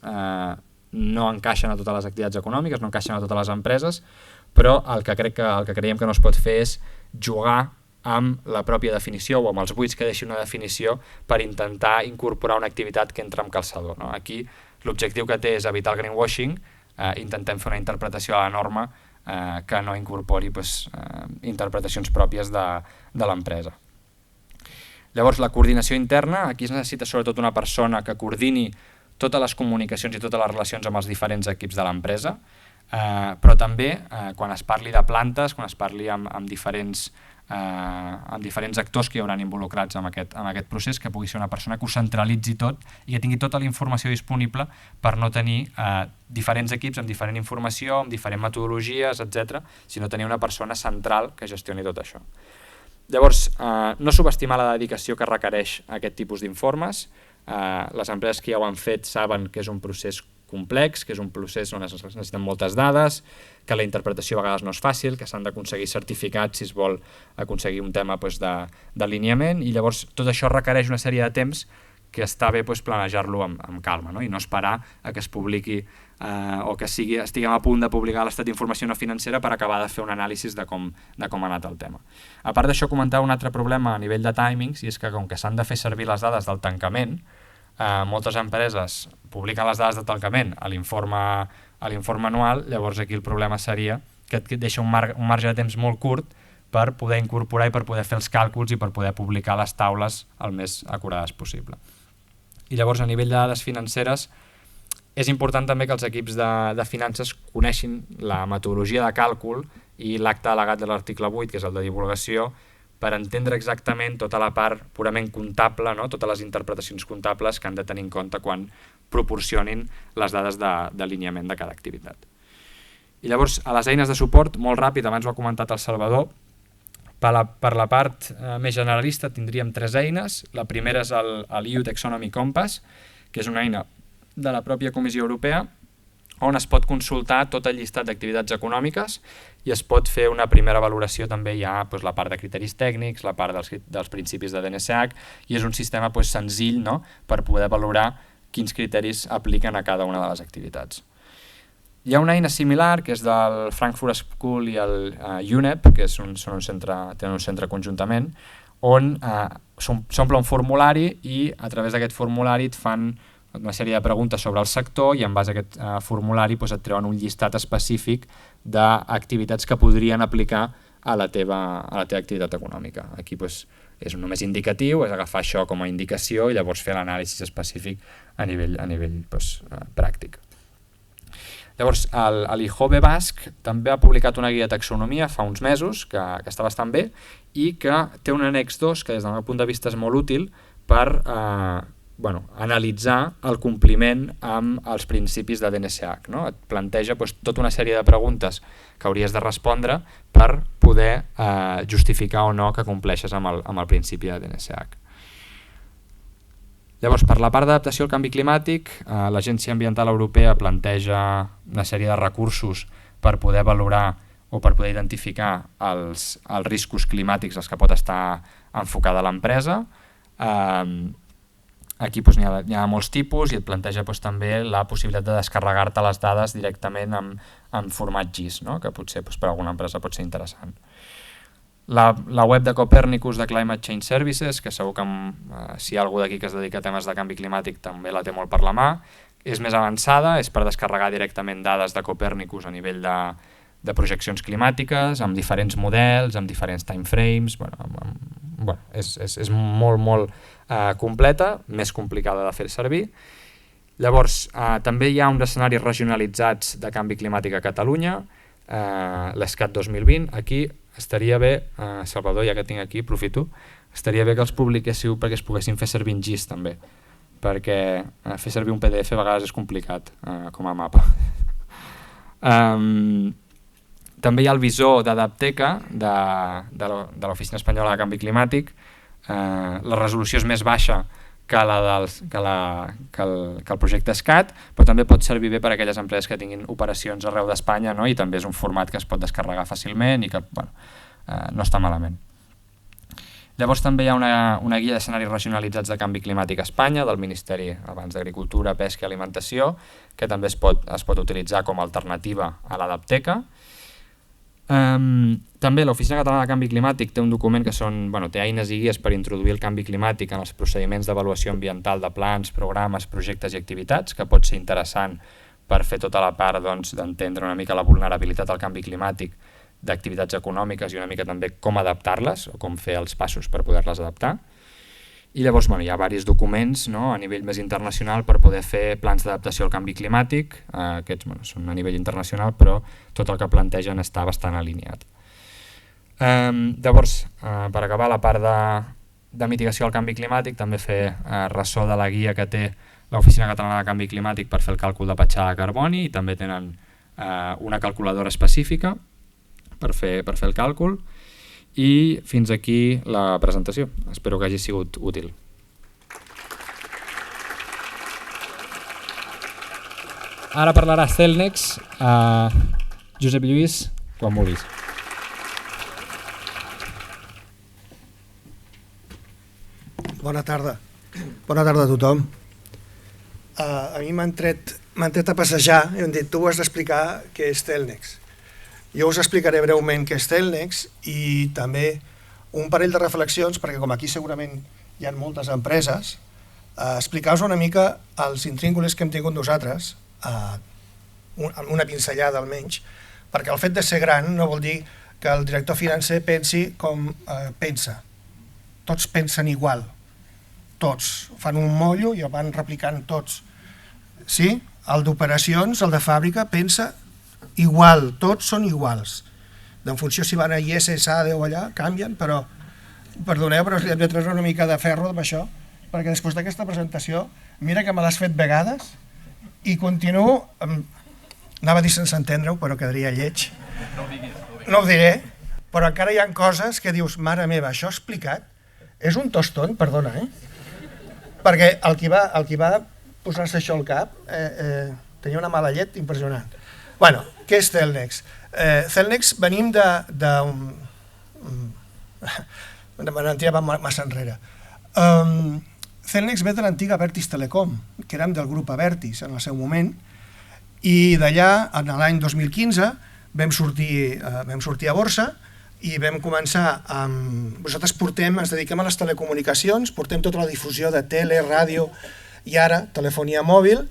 no encaixen a totes les activitats econòmiques, no encaixen a totes les empreses, però el que creiem que no es pot fer és jugar amb la pròpia definició o amb els buits que deixi una definició per intentar incorporar una activitat que entra amb calçador, no? Aquí l'objectiu que té és evitar el greenwashing, intentem fer una interpretació a la norma que no incorpori interpretacions pròpies de l'empresa. Llavors, la coordinació interna, aquí es necessita sobretot una persona que coordini totes les comunicacions i totes les relacions amb els diferents equips de l'empresa, però també quan es parli de plantes, quan es parli amb diferents actors que hi hauran involucrats en aquest procés, que pugui ser una persona que ho centralitzi tot i que tingui tota la informació disponible per no tenir diferents equips amb diferent informació, amb diferents metodologies, etc., sinó tenir una persona central que gestioni tot això. Llavors, no subestimar la dedicació que requereix aquest tipus d'informes. Les empreses que ja ho han fet saben que és un procés complex, que és un procés on es necessiten moltes dades, que la interpretació a vegades no és fàcil, que s'han d'aconseguir certificats si es vol aconseguir un tema d'alineament, i llavors tot això requereix una sèrie de temps que està bé planejar-lo amb calma, no? I no esperar a que es publiqui o que estiguem a punt de publicar l'estat d'informació no financera per acabar de fer un anàlisi de com ha anat el tema. A part d'això, comentar un altre problema a nivell de timings, i és que com que s'han de fer servir les dades del tancament, moltes empreses publiquen les dades de tancament a l'informe anual, llavors aquí el problema seria que et deixa un marge de temps molt curt per poder incorporar i per poder fer els càlculs i per poder publicar les taules el més acurades possible. I llavors, a nivell de dades financeres, és important també que els equips de finances coneixin la metodologia de càlcul i l'acte delegat de l'article 8, que és el de divulgació, per entendre exactament tota la part purament comptable, no? Totes les interpretacions comptables que han de tenir en compte quan proporcionin les dades d'alineament de cada activitat. I llavors, a les eines de suport, molt ràpid, abans ho ha comentat el Salvador, per la part més generalista tindríem 3 eines. La primera és l'EU Taxonomy Compass, que és una eina de la pròpia Comissió Europea, on es pot consultar tot el llistat d'activitats econòmiques i es pot fer una primera valoració també ja la part de criteris tècnics, la part dels principis de DNSH, i és un sistema senzill, no?, per poder valorar quins criteris apliquen a cada una de les activitats. Hi ha una eina similar que és del Frankfurt School i el UNEP, que tenen un centre conjuntament, on s'omple un formulari i a través d'aquest formulari et fan una sèrie de preguntes sobre el sector i en base a aquest formulari et treuen un llistat específic d'activitats que podrien aplicar a la teva activitat econòmica. Aquí és només indicatiu, és agafar això com a indicació i llavors fer l'anàlisi específic a nivell pràctic. Llavors, l'IJOBE basc també ha publicat una guia de taxonomia fa uns mesos, que està bastant bé, i que té un annex 2 que des del meu punt de vista és molt útil per analitzar el compliment amb els principis de DNSH. No? Et planteja tota una sèrie de preguntes que hauries de respondre per poder justificar o no que compleixes amb el principi de DNSH. Llavors, per la part d'adaptació al canvi climàtic, l'Agència Ambiental Europea planteja una sèrie de recursos per poder valorar o per poder identificar els riscos climàtics als que pot estar enfocada l'empresa. Aquí n'hi ha molts tipus i et planteja també la possibilitat de descarregar-te les dades directament en format GIS, no? Que potser per alguna empresa pot ser interessant. La web de Copernicus de Climate Change Services, que segur que si hi ha algú d'aquí que es dedica a temes de canvi climàtic també la té molt per la mà, és més avançada, és per descarregar directament dades de Copernicus a nivell de projeccions climàtiques, amb diferents models, amb diferents timeframes. És molt completa, més complicada de fer servir. Llavors, també hi ha uns escenaris regionalitzats de canvi climàtic a Catalunya, l'ESCAT 2020. Aquí estaria bé, Salvador, ja que tinc aquí, aprofito, estaria bé que els publiquéssiu perquè es poguessin fer servir en GIS també, perquè fer servir un PDF a vegades és complicat com a mapa. També hi ha el visor d'Adapteca de l'Oficina Espanyola de Canvi Climàtic. La resolució és més baixa que el projecte SCAT, però també pot servir bé per a aquelles empreses que tinguin operacions arreu d'Espanya, no? I també és un format que es pot descarregar fàcilment i que no està malament. Llavors també hi ha una guia d'escenaris regionalitzats de canvi climàtic a Espanya, del Ministeri abans d'Agricultura, Pesca i Alimentació, que també es pot utilitzar com a alternativa a l'Adapteca. També l'Oficina Catalana de Canvi Climàtic té un document que té eines i guies per introduir el canvi climàtic en els procediments d'avaluació ambiental de plans, programes, projectes i activitats, que pot ser interessant per fer tota la part d'entendre una mica la vulnerabilitat al canvi climàtic d'activitats econòmiques i una mica també com adaptar-les o com fer els passos per poder-les adaptar. I llavors hi ha diversos documents a nivell més internacional per poder fer plans d'adaptació al canvi climàtic. Aquests són a nivell internacional, però tot el que plantegen està bastant alineat. Llavors, per acabar la part de mitigació del canvi climàtic, també fer ressò de la guia que té l'Oficina Catalana de Canvi Climàtic per fer el càlcul de petjada de carboni, i també tenen una calculadora específica per fer el càlcul. I fins aquí la presentació. Espero que hagi sigut útil. Ara parlarà Celnex, Josep Lluís, quan vulguis. Bona tarda. Bona tarda a tothom. A mi m'han tret a passejar i m'han dit: tu has d'explicar què és Celnex. Jo us explicaré breument què és Celnex i també un parell de reflexions, perquè com aquí segurament hi ha moltes empreses, explicar-vos una mica els intríngulis que hem tingut nosaltres, una pinzellada almenys, perquè el fet de ser gran no vol dir que el director financer pensi com pensa. Tots pensen igual, tots fan un mollo i el van replicant tots. Sí? El d'operacions, el de fàbrica, pensa igual, tots són iguals. en funció si van a IES, SADE o allà, canvien, però perdoneu, però hem de treure una mica de ferro amb això, perquè després d'aquesta presentació, mira que me l'has fet vegades i continuo, anava a dir sense entendre-ho, però quedaria lleig. No ho diré, però encara hi ha coses que dius, mare meva, això explicat és un tostón, perdona, perquè el qui va posar-se això al cap tenia una mala llet impressionant. Bueno, què és Cellnex? Cellnex venim me tirava massa enrere. Cellnex ve de l'antiga Abertis Telecom, que érem del grup Abertis en el seu moment, i d'allà, en l'any 2015, vam sortir a borsa i vam començar amb... Nosaltres ens dediquem a les telecomunicacions, portem tota la difusió de tele, ràdio i ara telefonia mòbil.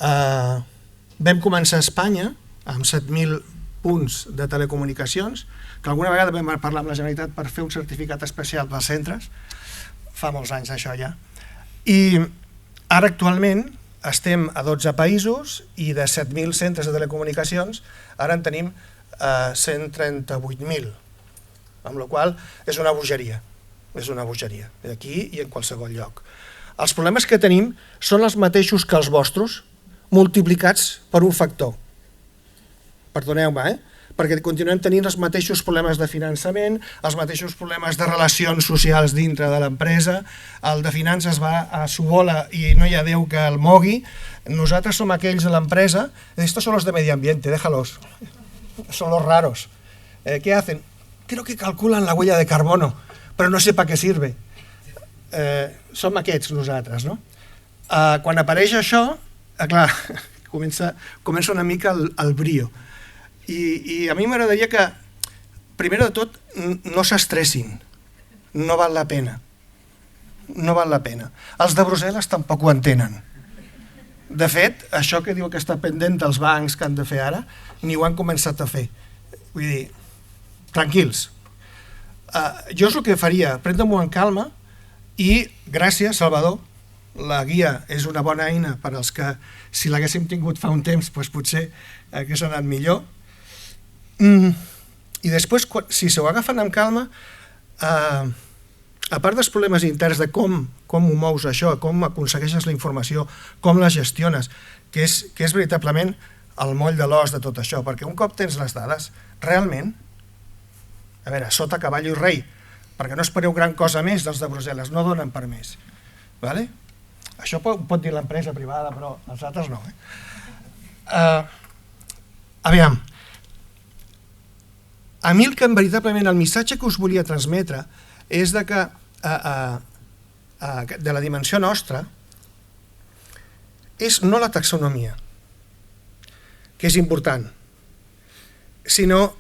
Vam començar a Espanya amb 7.000 punts de telecomunicacions, que alguna vegada vam parlar amb la Generalitat per fer un certificat especial dels centres, fa molts anys això ja, i ara actualment estem a 12 països i de 7.000 centres de telecomunicacions ara en tenim 138.000, amb la qual és una bogeria, aquí i en qualsevol lloc. Els problemes que tenim són els mateixos que els vostres, multiplicats per un factor. Perdoneu-me, perquè continuem tenint els mateixos problemes de finançament, els mateixos problemes de relacions socials dintre de l'empresa, el de finances va a su bola i no hi ha Déu que el mogui. Nosaltres som aquells de l'empresa, estos son los de medio ambiente, déjalos, son los raros. ¿Qué hacen? Creo que calculan la huella de carbono, però no sé per què sirve. Som aquests nosaltres, no? Quan apareix això, clar, comença una mica el brio. I a mi m'agradaria que, primer de tot, no s'estressin, no val la pena. No val la pena. Els de Brussel·les tampoc ho entenen. De fet, això que diu que està pendent dels bancs que han de fer ara, ni ho han començat a fer. Vull dir, tranquils. Jo és el que faria, prendre-m'ho en calma i gràcies, Salvador, la guia és una bona eina per als que, si l'haguéssim tingut fa un temps, potser hagués anat millor. I després, si s'ho agafen amb calma, a part dels problemes interns de com ho mous això, com aconsegueixes la informació, com la gestiones, que és veritablement el moll de l'os de tot això, perquè un cop tens les dades, realment, a veure, sota cavall i rei, perquè no espereu gran cosa més dels de Brussel·les, no donen per més. Això pot dir l'empresa privada, però els altres no. Aviam, a mi veritablement el missatge que us volia transmetre és que de la dimensió nostra és no la taxonomia, que és important, sinó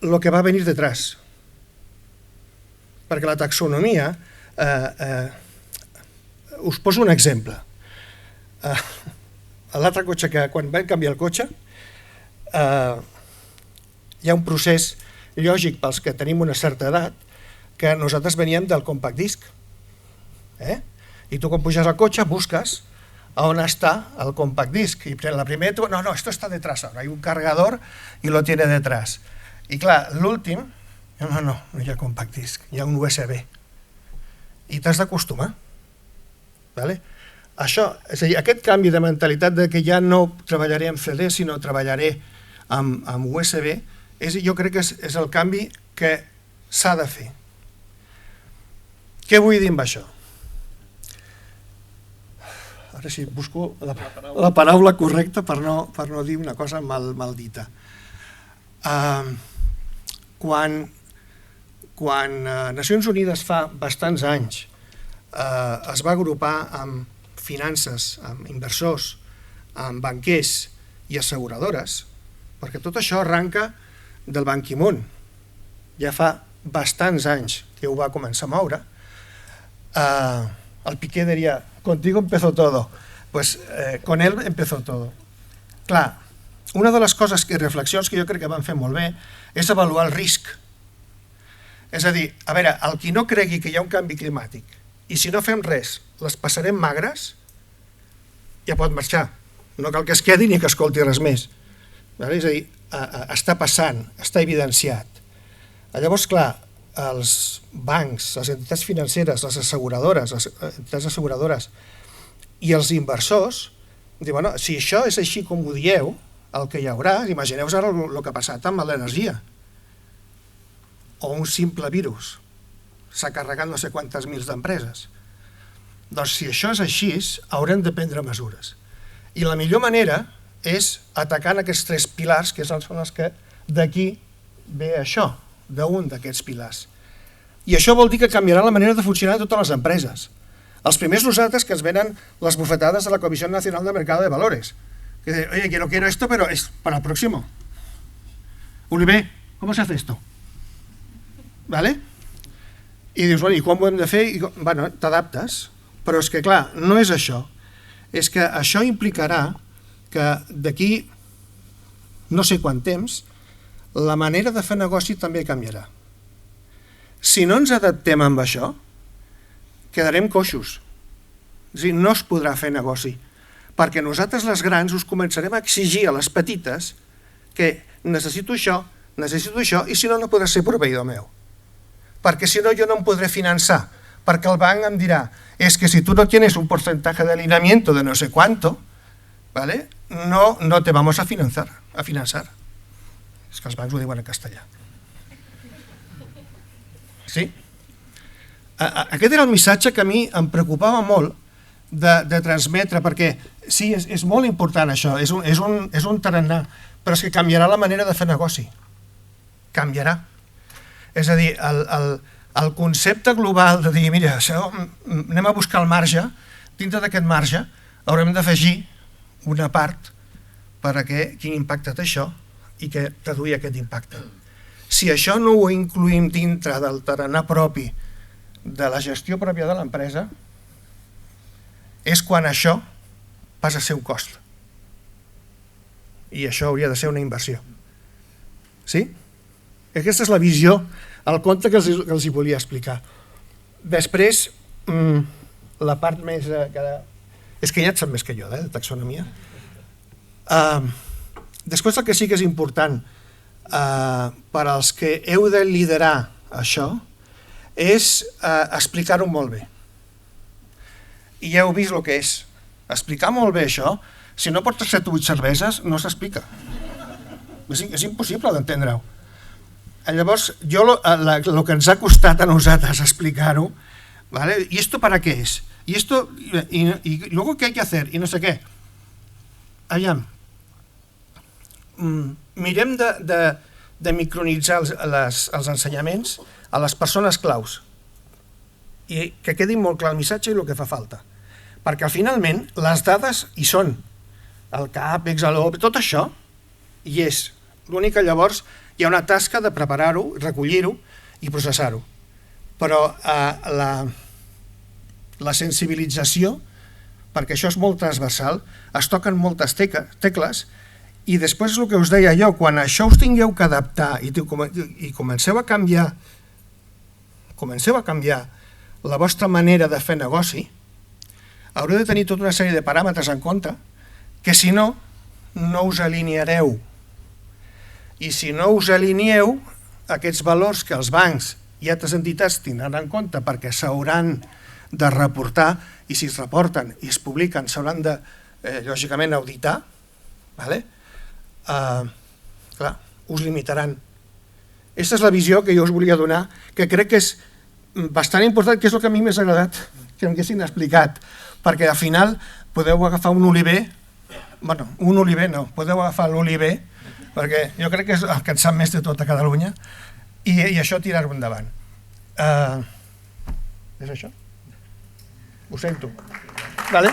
el que va venir detrás. Perquè la taxonomia, us poso un exemple. L'altre cotxe, que quan vam canviar el cotxe, hi ha un procés lògic pels que tenim una certa edat, que nosaltres veníem del compact disc. I tu quan puges al cotxe busques on està el compact disc. I la primera, no, esto está detrás ahora, hay un cargador y lo tiene detrás. I clar, l'últim, no hi ha compact disc, hi ha un USB. I t'has d'acostumar. Això, és a dir, aquest canvi de mentalitat de que ja no treballaré amb CD, sinó treballaré amb USB, jo crec que és el canvi que s'ha de fer. Què vull dir amb això? Ara sí, busco la paraula correcta per no dir una cosa mal dita. Quan Nacions Unides fa bastants anys es va agrupar amb finances, amb inversors, amb banquers i asseguradores, perquè tot això arranca del Ban Ki-moon. Ja fa bastants anys que ho va començar a moure. El Piqué diria, contigo empezó todo. Pues con él empezó todo. Clar, una de les coses i reflexions que jo crec que van fer molt bé és avaluar el risc. És a dir, a veure, el qui no cregui que hi ha un canvi climàtic i si no fem res les passarem magres, ja pot marxar. No cal que es quedi ni que escolti res més. És a dir, està passant, està evidenciat. Llavors, clar, els bancs, les entitats financeres, les entitats asseguradores i els inversors diuen, bueno, si això és així com ho dieu, el que hi haurà, imagineu-vos ara el que ha passat amb l'energia o un simple virus s'ha carregat no sé quantes mils d'empreses. Doncs si això és així, haurem de prendre mesures. I la millor manera és atacant aquests 3 pilars, que són els que d'aquí ve això, d'un d'aquests pilars. I això vol dir que canviarà la manera de funcionar de totes les empreses. Els primers nosaltres que ens venen les bufetades de la Comisión Nacional de Mercado de Valores, que dice, oye, que no quiero esto, pero es para el próximo. Oliver, ¿cómo se hace esto? ¿Vale? I dius, bueno, i com ho hem de fer? I, bueno, t'adaptes, però és que clar, no és això. És que això implicarà que d'aquí no sé quant temps la manera de fer negoci també canviarà. Si no ens adaptem amb això, quedarem coixos. És a dir, no es podrà fer negoci, perquè nosaltres les grans us començarem a exigir a les petites que necessito això, i si no, no podrà ser proveïdor meu. Perquè si no, jo no em podré finançar, perquè el banc em dirà, es que si tú no tienes un porcentaje de alineamiento de no sé cuánto, ¿vale? No te vamos a financiar. És que els bancs ho diuen en castellà. Sí? Aquest era el missatge que a mi em preocupava molt de transmetre, perquè sí, és molt important això, és un tarannà, però és que canviarà la manera de fer negoci. Canviarà. És a dir, el concepte global de dir, mira, anem a buscar el marge, dintre d'aquest marge haurem d'afegir una part per a quin impacte té això i que traduir aquest impacte. Si això no ho incluïm dintre del tarannà propi de la gestió pròpia de l'empresa, és quan això passa a ser un cost. I això hauria de ser una inversió. Sí? Aquesta és la visió, el conte que els hi volia explicar. Després, la part més... És que ja et sap més que jo, de taxonomia. Després el que sí que és important per als que heu de liderar això és explicar-ho molt bé. I ja heu vist el que és. Explicar molt bé això, si no portes 7 o 8 cerveses, no s'explica. És impossible d'entendre-ho. Llavors, el que ens ha costat a nosaltres explicar-ho, ¿vale? ¿Y esto para qué es? ¿Y esto y luego qué hay que hacer? Y no sé què. Aviam, mirem de micronitzar els ensenyaments a les persones claus i que quedi molt clar el missatge i el que fa falta. Perquè finalment les dades hi són. El CAPEX, tot això hi és. L'únic que llavors hi ha una tasca de preparar-ho, recollir-ho i processar-ho. Però la sensibilització, perquè això és molt transversal, es toquen moltes tecles i després és el que us deia jo, quan això us tingueu que adaptar i comenceu a canviar la vostra manera de fer negoci, haureu de tenir tota una sèrie de paràmetres en compte que si no, no us alineareu. I si no us alineeu, aquests valors que els bancs i altres entitats tindran en compte perquè s'hauran de reportar i si es reporten i es publiquen s'hauran de, lògicament, auditar, clar, us limitaran. Aquesta és la visió que jo us volia donar, que crec que és bastant important, que és el que a mi m'ha agradat que m'haguessin explicat, perquè al final podeu agafar un oliver, bueno, un oliver no, podeu agafar l'oliver, perquè jo crec que és el que en sap més de tot a Catalunya, i això tirar-ho endavant. És això? Ho sento. Vale?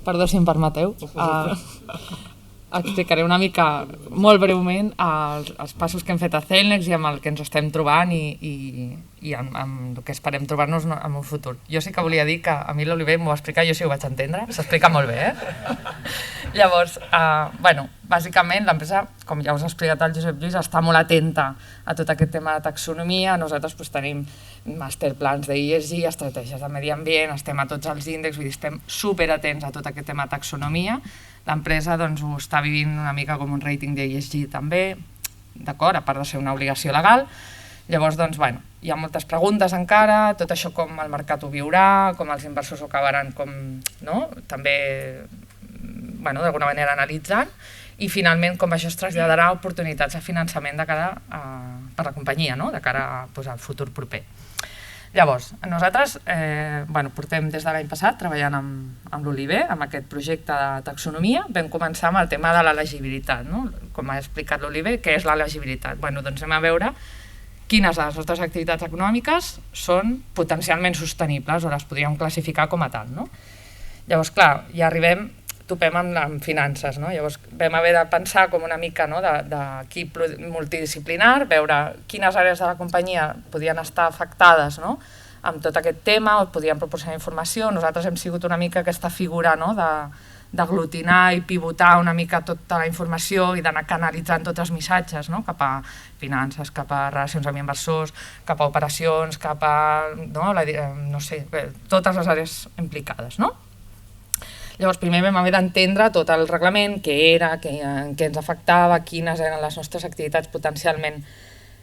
Perdó, si em permeteu. Explicaré una mica, molt breument, els passos que hem fet a Celnex i amb el que ens estem trobant i amb el que esperem trobar-nos en un futur. Jo sí que volia dir que a mi l'Oliver m'ho va explicar, jo sí ho vaig entendre, s'explica molt bé, Llavors, bàsicament l'empresa, com ja us ha explicat el Josep Lluís, està molt atenta a tot aquest tema de taxonomia. Nosaltres tenim masterplans d'ESG, estratègies de medi ambient, estem a tots els índexs, vull dir, estem superatents a tot aquest tema de taxonomia. L'empresa ho està vivint una mica com un rating d'ESG també, d'acord, a part de ser una obligació legal. Llavors, hi ha moltes preguntes encara, tot això com el mercat ho viurà, com els inversors ho acabaran també d'alguna manera analitzant, i finalment com això es traslladarà a oportunitats de finançament de cara per la companyia, de cara al futur proper. Llavors, nosaltres portem des de l'any passat treballant amb l'Oliver, amb aquest projecte de taxonomia. Vam començar amb el tema de l'elegibilitat, com ha explicat l'Oliver, què és l'elegibilitat? Doncs anem a veure quines de les nostres activitats econòmiques són potencialment sostenibles o les podríem classificar com a tal. Llavors, clar, ja topem amb finances. Llavors vam haver de pensar com una mica d'equip multidisciplinar, veure quines àrees de la companyia podien estar afectades amb tot aquest tema o podien proporcionar informació. Nosaltres hem sigut una mica aquesta figura d'aglutinar i pivotar una mica tota la informació i d'anar canalitzant tots els missatges cap a finances, cap a relacions amb inversors, cap a operacions, cap a totes les àrees implicades. Llavors, primer vam haver d'entendre tot el reglament, què era, en què ens afectava, quines eren les nostres activitats potencialment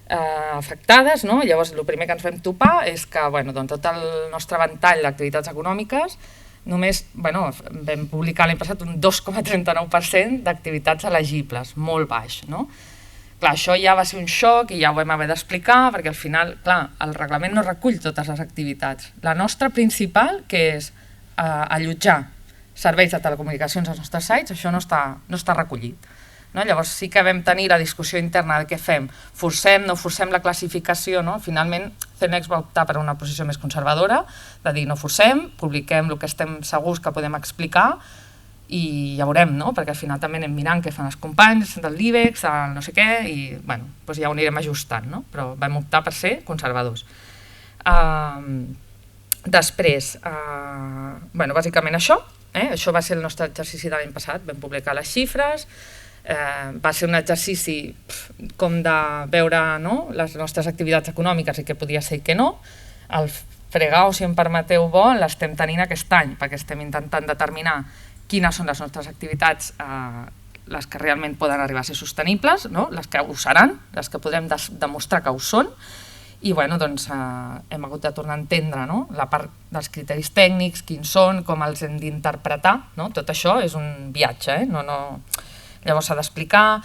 afectades. Llavors, el primer que ens vam topar és que tot el nostre ventall d'activitats econòmiques només vam publicar l'any passat un 2,39% d'activitats elegibles, molt baix. Clar, això ja va ser un xoc i ja ho vam haver d'explicar, perquè al final, clar, el reglament no recull totes les activitats. La nostra principal, que és allotjar serveis de telecomunicacions als nostres sites, això no està recollit. Llavors sí que vam tenir la discussió interna de què fem, forcem, no forcem la classificació, finalment Celnex va optar per una posició més conservadora, de dir no forcem, publiquem el que estem segurs que podem explicar i ja veurem, perquè al final també anem mirant què fan els companys del l'IBEX, del no sé què, i ja ho anirem ajustant, però vam optar per ser conservadors. Després, bàsicament això va ser el nostre exercici de l'any passat, vam publicar les xifres, va ser un exercici com de veure les nostres activitats econòmiques i què podia ser i què no. El fregau, si em permeteu bo, l'estem tenint aquest any, perquè estem intentant determinar quines són les nostres activitats, les que realment poden arribar a ser sostenibles, les que ho seran, les que podrem demostrar que ho són, i hem hagut de tornar a entendre la part dels criteris tècnics, quins són, com els hem d'interpretar, tot això és un viatge, llavors s'ha d'explicar,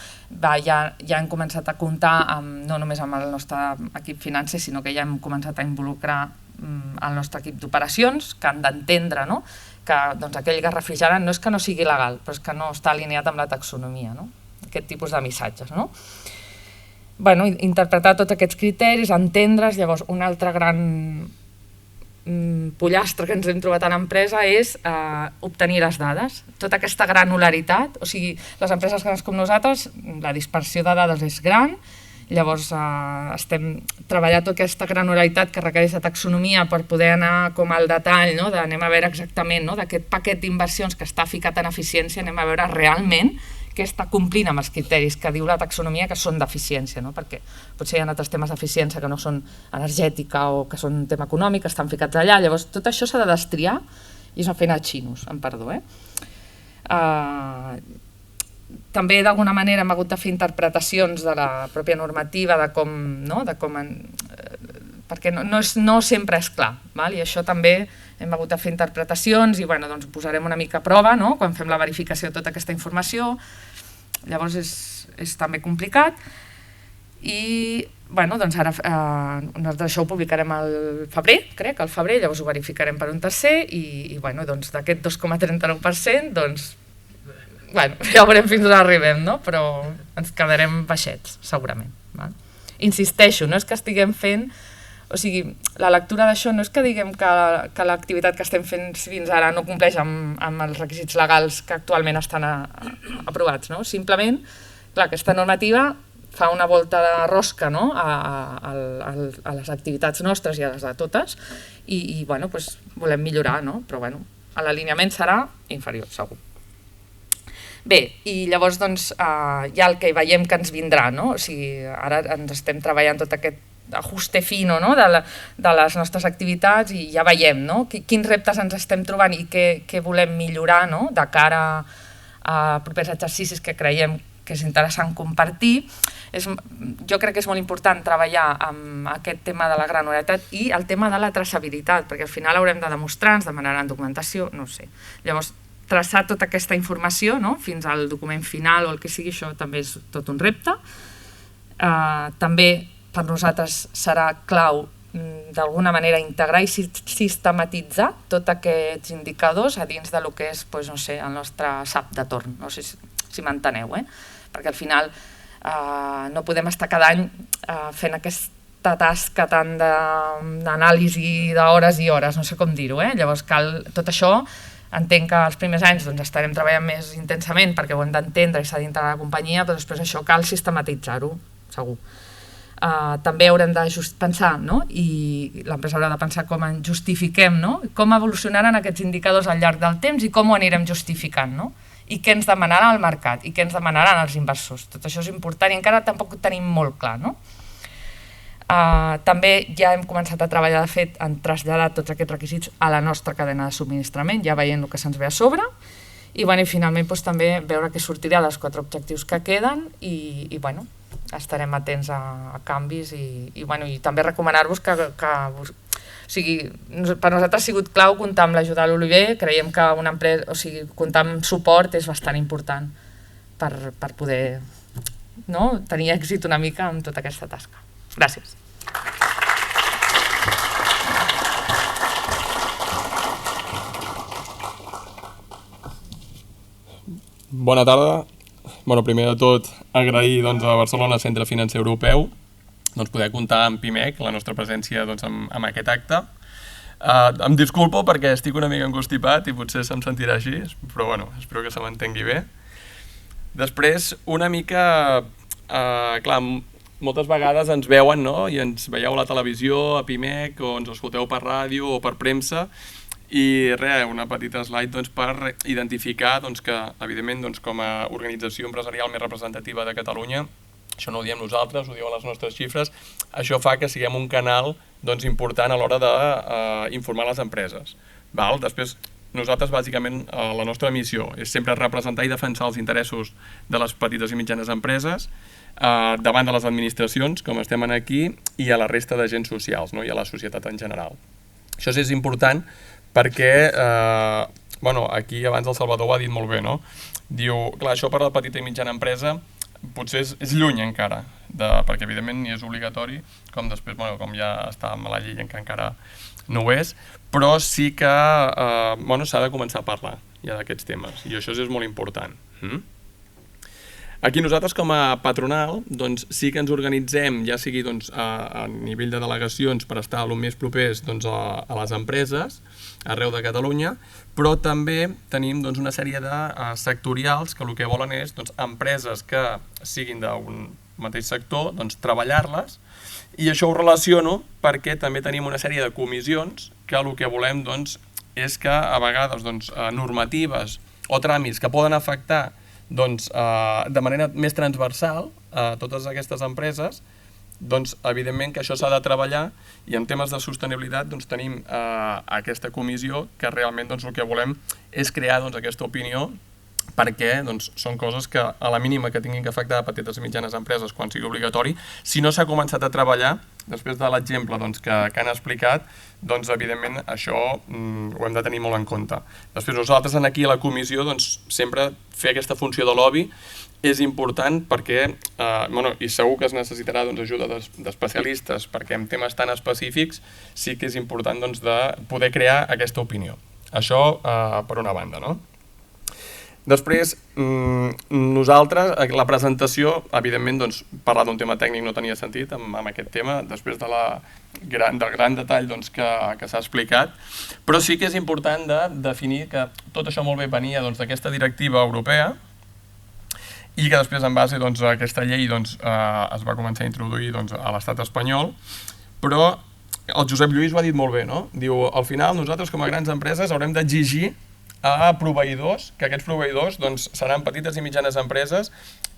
ja hem començat a comptar no només amb el nostre equip financer, sinó que ja hem començat a involucrar el nostre equip d'operacions, que han d'entendre que aquell gas refrigerant no és que no sigui legal, però és que no està alineat amb la taxonomia, aquest tipus de missatges. Interpretar tots aquests criteris, entendre's. Llavors, un altre gran pollastre que ens hem trobat a l'empresa és obtenir les dades. Tota aquesta granularitat, o sigui, les empreses grans com nosaltres, la dispersió de dades és gran, llavors estem treballant tota aquesta granularitat que requereix de taxonomia per poder anar com al detall, d'anem a veure exactament d'aquest paquet d'inversions que està ficat en eficiència, anem a veure realment que està complint amb els criteris que diu la taxonomia que són d'eficiència, perquè potser hi ha altres temes d'eficiència que no són energètica o que són un tema econòmic, que estan ficats allà, llavors tot això s'ha de destriar i és una feina de xinos, em perdó. També d'alguna manera hem hagut de fer interpretacions de la pròpia normativa, de com perquè no sempre és clar, i això també hem hagut de fer interpretacions i ho posarem una mica a prova quan fem la verificació de tota aquesta informació. Llavors és també complicat i ara nosaltres això ho publicarem al febrer, crec, al febrer, llavors ho verificarem per un tercer i d'aquest 2,39% ja veurem fins on arribem, però ens quedarem baixets, segurament. Insisteixo, no és que estiguem fent. O sigui, la lectura d'això no és que diguem que l'activitat que estem fent fins ara no compleix amb els requisits legals que actualment estan aprovats. Simplement, clar, aquesta normativa fa una volta de rosca a les activitats nostres i a les de totes i volem millorar, però l'alineament serà inferior, segur. Bé, i llavors doncs, ja el que veiem que ens vindrà, no? O sigui, ara ens estem treballant tot aquest ajuste fino, no? de les nostres activitats i ja veiem, no? Quins reptes ens estem trobant i què volem millorar, no? De cara a propers exercicis que creiem que és interessant compartir. Jo crec que és molt important treballar amb aquest tema de la granularitat i el tema de la traçabilitat, perquè al final haurem de demostrar, ens demanaran documentació, no ho sé. Llavors, traçar tota aquesta informació, no? Fins al document final o el que sigui, això també és tot un repte. També per nosaltres serà clau d'alguna manera integrar i sistematitzar tots aquests indicadors a dins del que és, no sé, el nostre SAP de torn, no sé si m'enteneu, perquè al final no podem estar cada any fent aquesta tasca tant d'anàlisi d'hores i hores, no sé com dir-ho, llavors cal tot això. Entenc que els primers anys estarem treballant més intensament perquè ho hem d'entendre i s'ha d'integrar la companyia, però després això cal sistematitzar-ho, segur. També haurem de pensar, i l'empresa haurà de pensar com en justifiquem, com evolucionaran aquests indicadors al llarg del temps i com ho anirem justificant, i què ens demanaran al mercat i què ens demanaran els inversors. Tot això és important i encara tampoc ho tenim molt clar. També ja hem començat a treballar, de fet, en traslladar tots aquests requisits a la nostra cadena de subministrament, ja veient el que se'ns ve a sobre, i finalment també veure què sortirà dels 4 objectius que queden i estarem atents a canvis i també recomanar-vos que o sigui, per nosaltres ha sigut clau comptar amb l'ajuda de l'Oliver, creiem que una empresa, o sigui, comptar amb suport és bastant important per poder tenir èxit una mica amb tota aquesta tasca. Gràcies. Bona tarda. Primer de tot, agrair a Barcelona Centre Financer Europeu poder comptar amb PIMEC, la nostra presència en aquest acte. Em disculpo perquè estic una mica encostipat i potser se'm sentirà així, però espero que se m'entengui bé. Després, una mica, clar, moltes vegades ens veuen i ens veieu a la televisió, a PIMEC, o ens escolteu per ràdio o per premsa, i res, una petita slide per identificar que, evidentment, com a organització empresarial més representativa de Catalunya, això no ho diem nosaltres, ho diuen les nostres xifres, això fa que siguem un canal important a l'hora d'informar les empreses. Després, nosaltres, bàsicament, la nostra missió és sempre representar i defensar els interessos de les petites i mitjanes empreses davant de les administracions, com estem aquí, i a la resta d'agents socials i a la societat en general. Això és important perquè, aquí abans el Salvador ho ha dit molt bé, diu, clar, això per a la petita i mitjana empresa potser és lluny encara, perquè evidentment ni és obligatori, com després, com ja està amb la llei encara no ho és, però sí que s'ha de començar a parlar ja d'aquests temes, i això és molt important. Aquí nosaltres com a patronal sí que ens organitzem, ja sigui a nivell de delegacions per estar el més propers a les empreses arreu de Catalunya, però també tenim una sèrie de sectorials que el que volen és empreses que siguin d'un mateix sector, treballar-les, i això ho relaciono perquè també tenim una sèrie de comissions que el que volem és que a vegades normatives o tràmits que poden afectar de manera més transversal a totes aquestes empreses, evidentment que això s'ha de treballar, i en temes de sostenibilitat tenim aquesta comissió que realment el que volem és crear aquesta opinió, perquè són coses que a la mínima que tinguin que afectar a petites i mitjanes empreses quan sigui obligatori, si no s'ha començat a treballar, després de l'exemple que han explicat, evidentment això ho hem de tenir molt en compte. Després nosaltres aquí a la comissió sempre fer aquesta funció de lobby és important perquè, i segur que es necessitarà ajuda d'especialistes, perquè en temes tan específics sí que és important de poder crear aquesta opinió. Això per una banda, no? Després, nosaltres, la presentació, evidentment, parlar d'un tema tècnic no tenia sentit amb aquest tema, després del gran detall que s'ha explicat, però sí que és important de definir que tot això molt bé venia d'aquesta directiva europea i que després, en base a aquesta llei, es va començar a introduir a l'estat espanyol, però el Josep Lluís ho ha dit molt bé, no? Diu, al final, nosaltres com a grans empreses haurem d'exigir a proveïdors, que aquests proveïdors doncs, seran petites i mitjanes empreses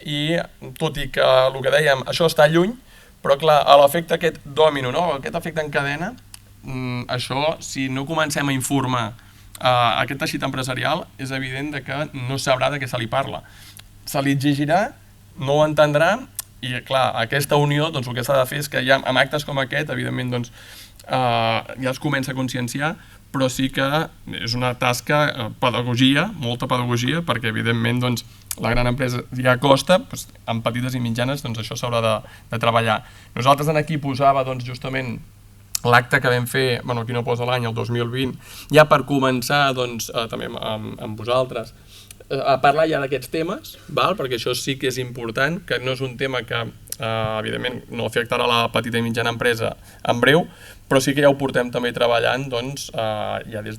i tot i que el que dèiem, això està lluny, però clar, a l'efecte aquest dòmino, no? Aquest efecte en cadena, això, si no comencem a informar aquest teixit empresarial, és evident que no sabrà de què se li parla. Se li exigirà, no ho entendrà, i clar, aquesta unió, doncs el que s'ha de fer és que ja amb actes com aquest, evidentment, doncs, ja es comença a conscienciar, però sí que és una tasca, pedagogia, molta pedagogia, perquè evidentment doncs, la gran empresa ja costa, doncs, amb petites i mitjanes doncs, això s'haurà de treballar. Nosaltres aquí posava doncs, justament l'acte que vam fer, bueno, aquí no posa l'any, el 2020, ja per començar doncs, també amb vosaltres, a parlar ja d'aquests temes, perquè això sí que és important, que no és un tema que evidentment no afectarà la petita i mitjana empresa en breu, però sí que ja ho portem també treballant doncs, ja des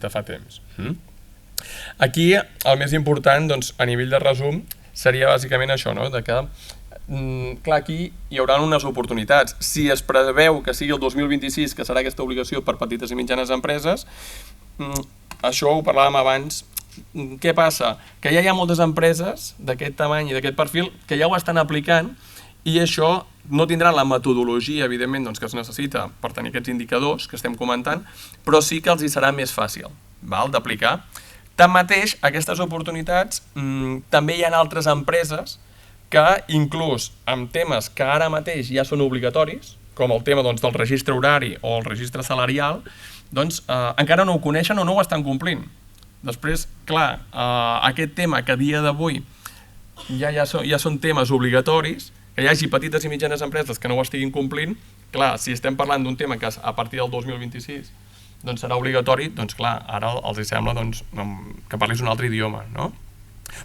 de fa temps. Aquí el més important doncs, a nivell de resum seria bàsicament això, no? De que clar, aquí hi haurà unes oportunitats. Si es preveu que sigui el 2026 que serà aquesta obligació per petites i mitjanes empreses, això ho parlàvem abans. Què passa? Que ja hi ha moltes empreses d'aquest tamany i d'aquest perfil que ja ho estan aplicant i això no tindran la metodologia, evidentment, doncs, que es necessita per tenir aquests indicadors que estem comentant, però sí que els hi serà més fàcil d'aplicar. Tanmateix, aquestes oportunitats també hi ha altres empreses que inclús amb temes que ara mateix ja són obligatoris, com el tema doncs, del registre horari o el registre salarial, doncs encara no ho coneixen o no ho estan complint. Després, clar, aquest tema que a dia d'avui ja són temes obligatoris, que hi hagi petites i mitjanes empreses que no ho estiguin complint, clar, si estem parlant d'un tema que a partir del 2026 doncs serà obligatori, doncs clar, ara els sembla doncs, que parlis un altre idioma, no?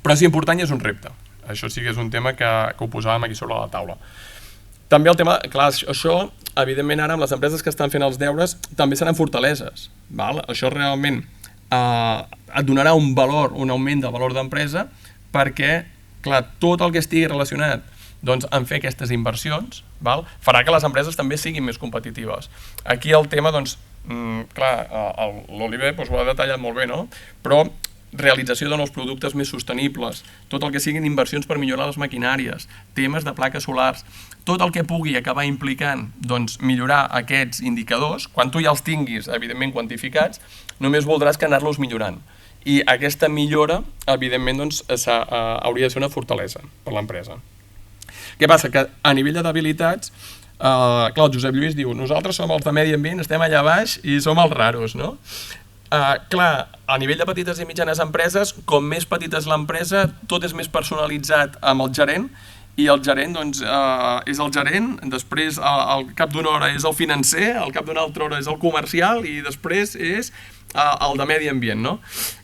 Però és important i és un repte. Això sí que és un tema que ho posàvem aquí sobre la taula. També el tema, clar, això, evidentment ara amb les empreses que estan fent els deures també seran fortaleses. Això realment et donarà un valor, un augment de valor d'empresa perquè, clar, tot el que estigui relacionat doncs, en fer aquestes inversions farà que les empreses també siguin més competitives. Aquí el tema, doncs, clar, l'Oliver ho ha detallat molt bé, no? Però realització de nous productes més sostenibles, tot el que siguin inversions per millorar les maquinàries, temes de plaques solars, tot el que pugui acabar implicant doncs, millorar aquests indicadors, quan tu ja els tinguis, evidentment, quantificats, només voldràs que anar-los millorant. I aquesta millora, evidentment, doncs, hauria de ser una fortalesa per l'empresa. Què passa? Que a nivell de debilitats, clar, el Josep Lluís diu nosaltres som els de medi ambient, estem allà baix i som els raros, no? Clar, a nivell de petites i mitjanes empreses, com més petita és l'empresa, tot és més personalitzat amb el gerent, i el gerent doncs, és el gerent, després al cap d'una hora és el financer, al cap d'una altra hora és el comercial i després és el de medi ambient, no?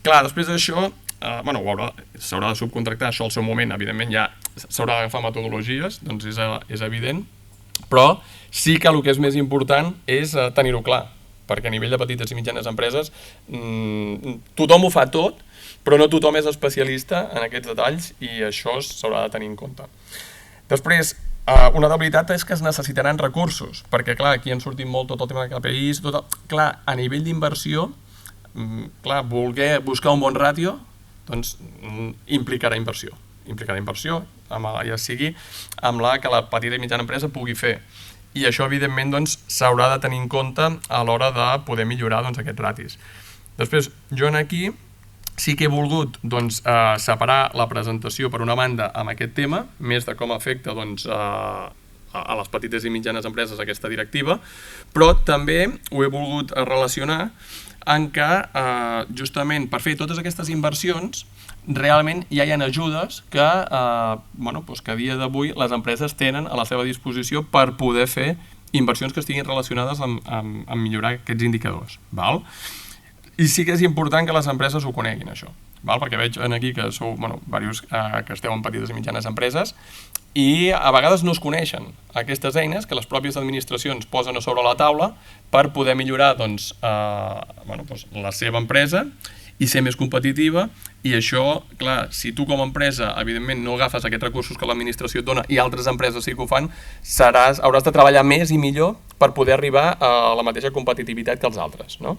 Clar, després d'això, s'haurà de subcontractar això al seu moment, evidentment ja s'haurà d'agafar metodologies, doncs és evident, però sí que el que és més important és tenir-ho clar, perquè a nivell de petites i mitjanes empreses tothom ho fa tot, però no tothom és especialista en aquests detalls i això s'haurà de tenir en compte. Després, una debilitat és que es necessitaran recursos, perquè clar, aquí han sortit molt tot el tema de KPIs, clar, a nivell d'inversió, clar, voler buscar un bon ràtio, doncs implicarà inversió, ja sigui amb la que la petita i mitjana empresa pugui fer. I això, evidentment, doncs, s'haurà de tenir en compte a l'hora de poder millorar doncs, aquests ratis. Després, jo aquí sí que he volgut doncs, separar la presentació per una banda amb aquest tema, més de com afecta doncs, a les petites i mitjanes empreses aquesta directiva, però també ho he volgut relacionar en què justament per fer totes aquestes inversions realment ja hi ha ajudes que a dia d'avui les empreses tenen a la seva disposició per poder fer inversions que estiguin relacionades amb millorar aquests indicadors. I sí que és important que les empreses ho coneguin, això, perquè veig aquí que sou diversos que esteu en petites i mitjanes empreses i a vegades no es coneixen aquestes eines que les pròpies administracions posen a sobre la taula per poder millorar la seva empresa i ser més competitiva, i això, clar, si tu com a empresa, evidentment, no agafes aquests recursos que l'administració et dona i altres empreses sí que ho fan, hauràs de treballar més i millor per poder arribar a la mateixa competitivitat que els altres, no?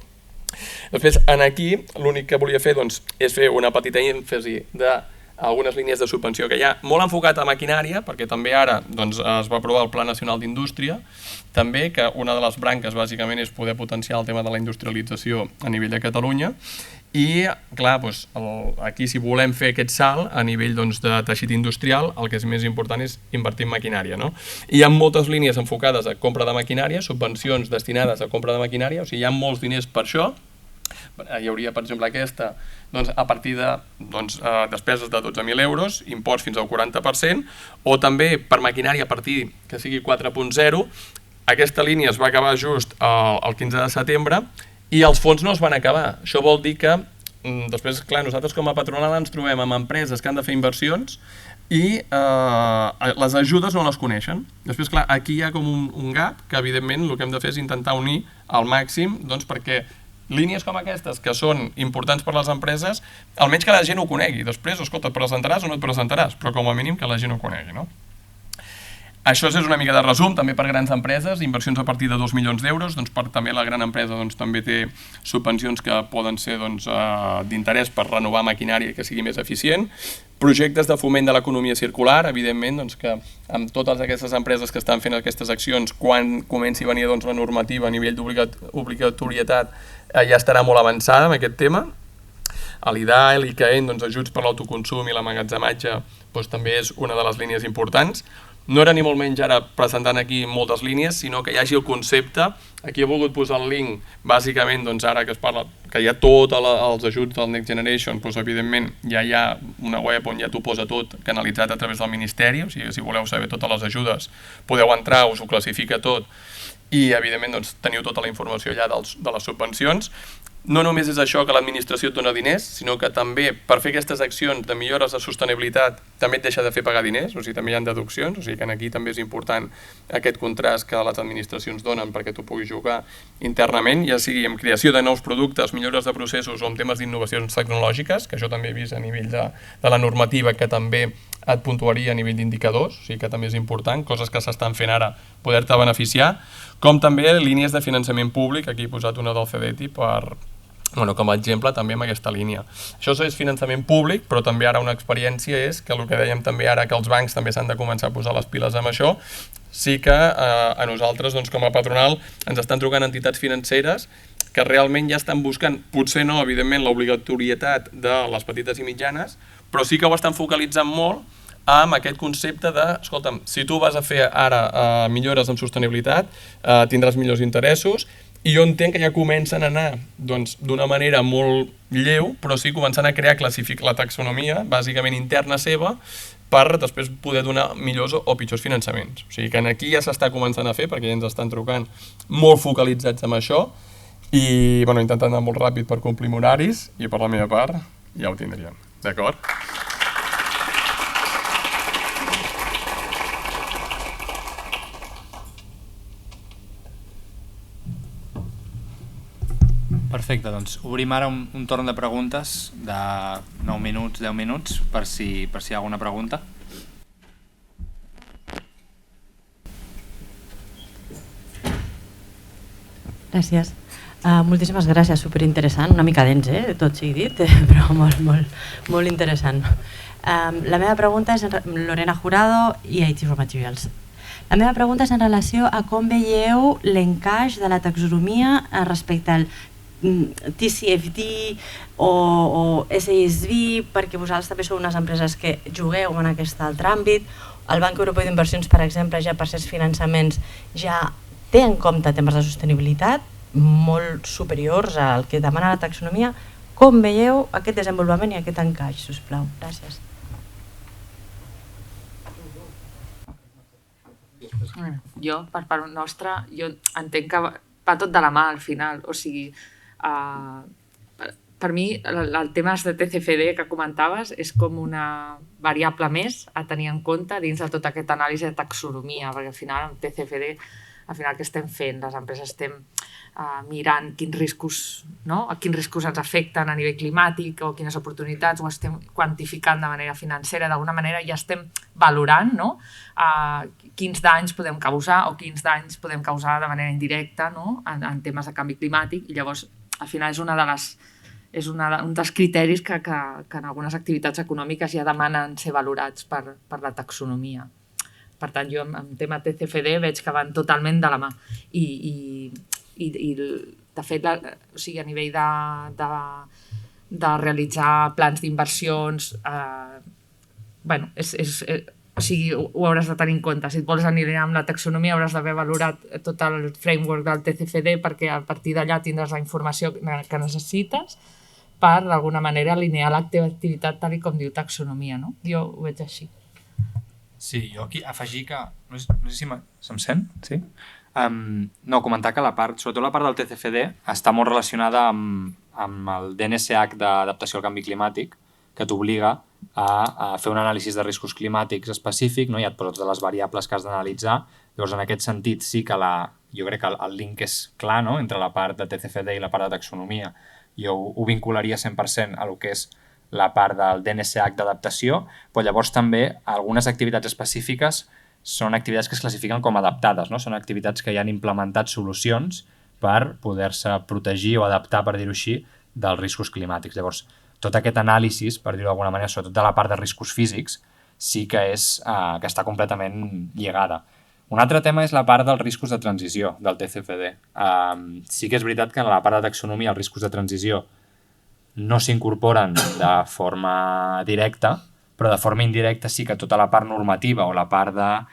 Després, aquí, l'únic que volia fer doncs, és fer una petita èmfasi d'algunes línies de subvenció que hi ha, molt enfocat a maquinària, perquè també ara doncs, es va aprovar el Pla Nacional d'Indústria, també que una de les branques bàsicament és poder potenciar el tema de la industrialització a nivell de Catalunya, i clar, doncs, aquí si volem fer aquest salt a nivell doncs, de teixit industrial, el que és més important és invertir en maquinària, no? I hi ha moltes línies enfocades a compra de maquinària, subvencions destinades a compra de maquinària, o sigui, hi ha molts diners per això. Hi hauria, per exemple, aquesta doncs, a partir de despeses de 12.000 euros, imports fins al 40%, o també per maquinària a partir que sigui 4.0. Aquesta línia es va acabar just el 15 de setembre i els fons no es van acabar. Això vol dir que després, clar, nosaltres com a patronal ens trobem amb empreses que han de fer inversions i les ajudes no les coneixen. Després, clar, aquí hi ha com un gap que, evidentment, el que hem de fer és intentar unir al màxim doncs, perquè línies com aquestes, que són importants per les empreses, almenys que la gent ho conegui. Després, escolta, et presentaràs o no et presentaràs, però com a mínim que la gent ho conegui, no? Això és una mica de resum, també per grans empreses, inversions a partir de 2 milions d'euros, doncs també la gran empresa doncs, també té subvencions que poden ser doncs, d'interès per renovar maquinària que sigui més eficient, projectes de foment de l'economia circular, evidentment, doncs, que amb totes aquestes empreses que estan fent aquestes accions, quan comenci a venir doncs, la normativa a nivell d'obligatorietat ja estarà molt avançada en aquest tema. L'IDA, l'ICAEN, doncs, ajuts per l'autoconsum i l'emmagatzematge doncs, també és una de les línies importants. No era ni molt menys ara presentant aquí moltes línies, sinó que hi hagi el concepte. Aquí he volgut posar el link, bàsicament, doncs ara que es parla que hi ha tots els ajuts del Next Generation, doncs evidentment ja hi ha una web on ja t'ho posa tot canalitzat a través del Ministeri, o sigui, si voleu saber totes les ajudes podeu entrar, us ho classifica tot i evidentment doncs, teniu tota la informació allà de les subvencions. No només és això que l'administració et dona diners, sinó que també per fer aquestes accions de millores de sostenibilitat també et deixa de fer pagar diners, o sigui, també hi ha deduccions, o sigui que aquí també és important aquest contrast que les administracions donen perquè tu puguis jugar internament, ja sigui en creació de nous productes, millores de processos o en temes d'innovacions tecnològiques, que això també he vist a nivell de la normativa que també et puntuaria a nivell d'indicadors, o sigui que també és important, coses que s'estan fent ara, poder-te beneficiar, com també línies de finançament públic, aquí he posat una del CDTI com a exemple també amb aquesta línia. Això és finançament públic, però també ara una experiència és que el que dèiem també ara que els bancs també s'han de començar a posar les piles amb això, sí que a nosaltres doncs, com a patronal ens estan trucant entitats financeres que realment ja estan buscant, potser no, evidentment, l'obligatorietat de les petites i mitjanes, però sí que ho estan focalitzant molt amb aquest concepte de, escolta'm, si tu vas a fer ara millores en sostenibilitat, tindràs millors interessos, i jo entenc que ja comencen a anar d'una manera molt lleu, però sí començant a crear la taxonomia, bàsicament interna seva, per després poder donar millors o pitjors finançaments. O sigui que aquí ja s'està començant a fer, perquè ja ens estan trucant molt focalitzats amb això, i intentant anar molt ràpid per complir horaris, i per la meva part ja ho tindríem. D'acord? Perfecte, doncs obrim ara un torn de preguntes de 9 minuts, 10 minuts, per si hi ha alguna pregunta. Gràcies. Moltíssimes gràcies, superinteressant, una mica dens, tot sigui dit, però molt interessant. La meva pregunta és Lorena Jurado i IT for Materials. La meva pregunta és en relació a com veieu l'encaix de la taxonomia respecte al TCFD o SASB, perquè vosaltres també sou unes empreses que jugueu en aquest altre àmbit. El Banc Europeu d'Inversions, per exemple, ja per certs finançaments ja té en compte temes de sostenibilitat molt superiors al que demana la taxonomia. Com veieu aquest desenvolupament i aquest encaix, sisplau? Gràcies. Jo, per part nostra, jo entenc que va tot de la mà al final, o sigui, per mi el tema de TCFD que comentaves és com una variable més a tenir en compte dins de tota aquesta anàlisi de taxonomia, perquè al final amb TCFD al final què estem fent? Les empreses estem mirant quins riscos ens afecten a nivell climàtic o quines oportunitats, ho estem quantificant de manera financera, d'alguna manera ja estem valorant quins danys podem causar o quins danys podem causar de manera indirecta en temes de canvi climàtic, i llavors al final és un dels criteris que en algunes activitats econòmiques ja demanen ser valorats per la taxonomia. Per tant, jo en tema TCFD veig que van totalment de la mà. I de fet, o sigui, a nivell de realitzar plans d'inversions, bueno, o sigui, ho hauràs de tenir en compte. Si et vols alinear amb la taxonomia hauràs d'haver valorat tot el framework del TCFD, perquè a partir d'allà tindràs la informació que necessites per, d'alguna manera, alinear la teva activitat tal com diu taxonomia, no? Jo ho veig així. Sí, jo aquí afegir que... No sé si se'm sent? Sí? No, comentar que sobretot la part del TCFD està molt relacionada amb el DNSH d'adaptació al canvi climàtic, que t'obliga a fer un anàlisi de riscos climàtics específic, no? I et posa totes les variables que has d'analitzar. Llavors, en aquest sentit, sí que jo crec que el link és clar, no?, entre la part de TCFD i la part de taxonomia. Jo ho vincularia 100% a lo que és la part del DNSH d'adaptació, però llavors també algunes activitats específiques són activitats que es classifiquen com adaptades, no? Són activitats que ja han implementat solucions per poder-se protegir o adaptar, per dir-ho així, dels riscos climàtics. Llavors, tot aquest anàlisi, per dir-ho d'alguna manera, sobretot de la part de riscos físics, sí que que està completament lligada. Un altre tema és la part dels riscos de transició del TCFD. Sí que és veritat que en la part de taxonomia els riscos de transició no s'incorporen de forma directa, però de forma indirecta sí que tota la part normativa o la part de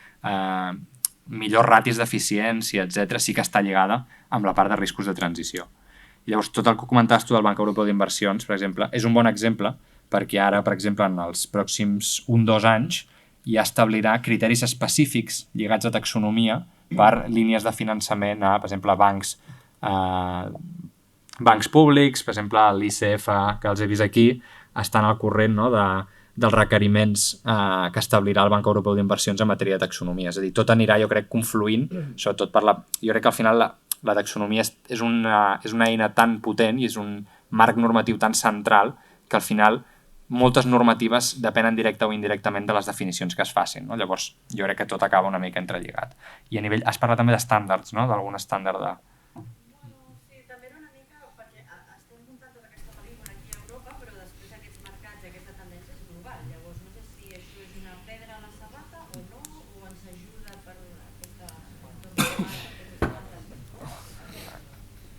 millors ratis d'eficiència, etc., sí que està lligada amb la part de riscos de transició. I llavors, tot el que comentaves tu del Banc Europeu d'Inversions, per exemple, és un bon exemple perquè ara, per exemple, en els pròxims 1-2 anys ja establirà criteris específics lligats a taxonomia per línies de finançament a, per exemple, bancs públics, per exemple, l'ICF, que els he vist aquí, estan al corrent, no?, dels requeriments que establirà el Banc Europeu d'Inversions en matèria de taxonomia. És a dir, tot anirà, jo crec, confluint, sobretot jo crec que al final la taxonomia és una eina tan potent i és un marc normatiu tan central que al final moltes normatives depenen directa o indirectament de les definicions que es facin, no? Llavors, jo crec que tot acaba una mica entrelligat. I a nivell, has parlat també d'estàndards, no?, d'algun estàndard de...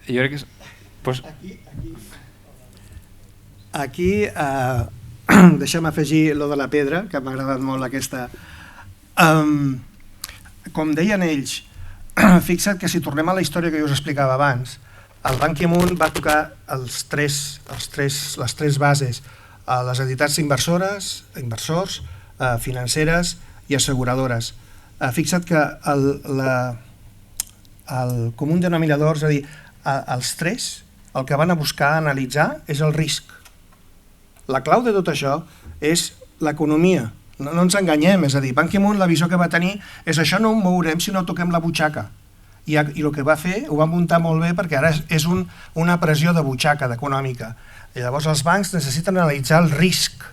Jo crec que és... Pues... Aquí deixa'm afegir lo de la pedra, que m'ha agradat molt aquesta. Com deien ells, fixa't que si tornem a la història que jo us explicava abans, el Ban Ki-moon va tocar les tres bases, les entitats inversors, financeres i asseguradores. Fixa't que el comú denominador, és a dir, els tres, el que van a buscar analitzar és el risc. La clau de tot això és l'economia. No ens enganyem, és a dir, Ban Ki-moon la visió que va tenir és això no ho mourem si no toquem la butxaca. I el que va fer ho va muntar molt bé perquè ara és una pressió de butxaca, econòmica. I llavors els bancs necessiten analitzar el risc.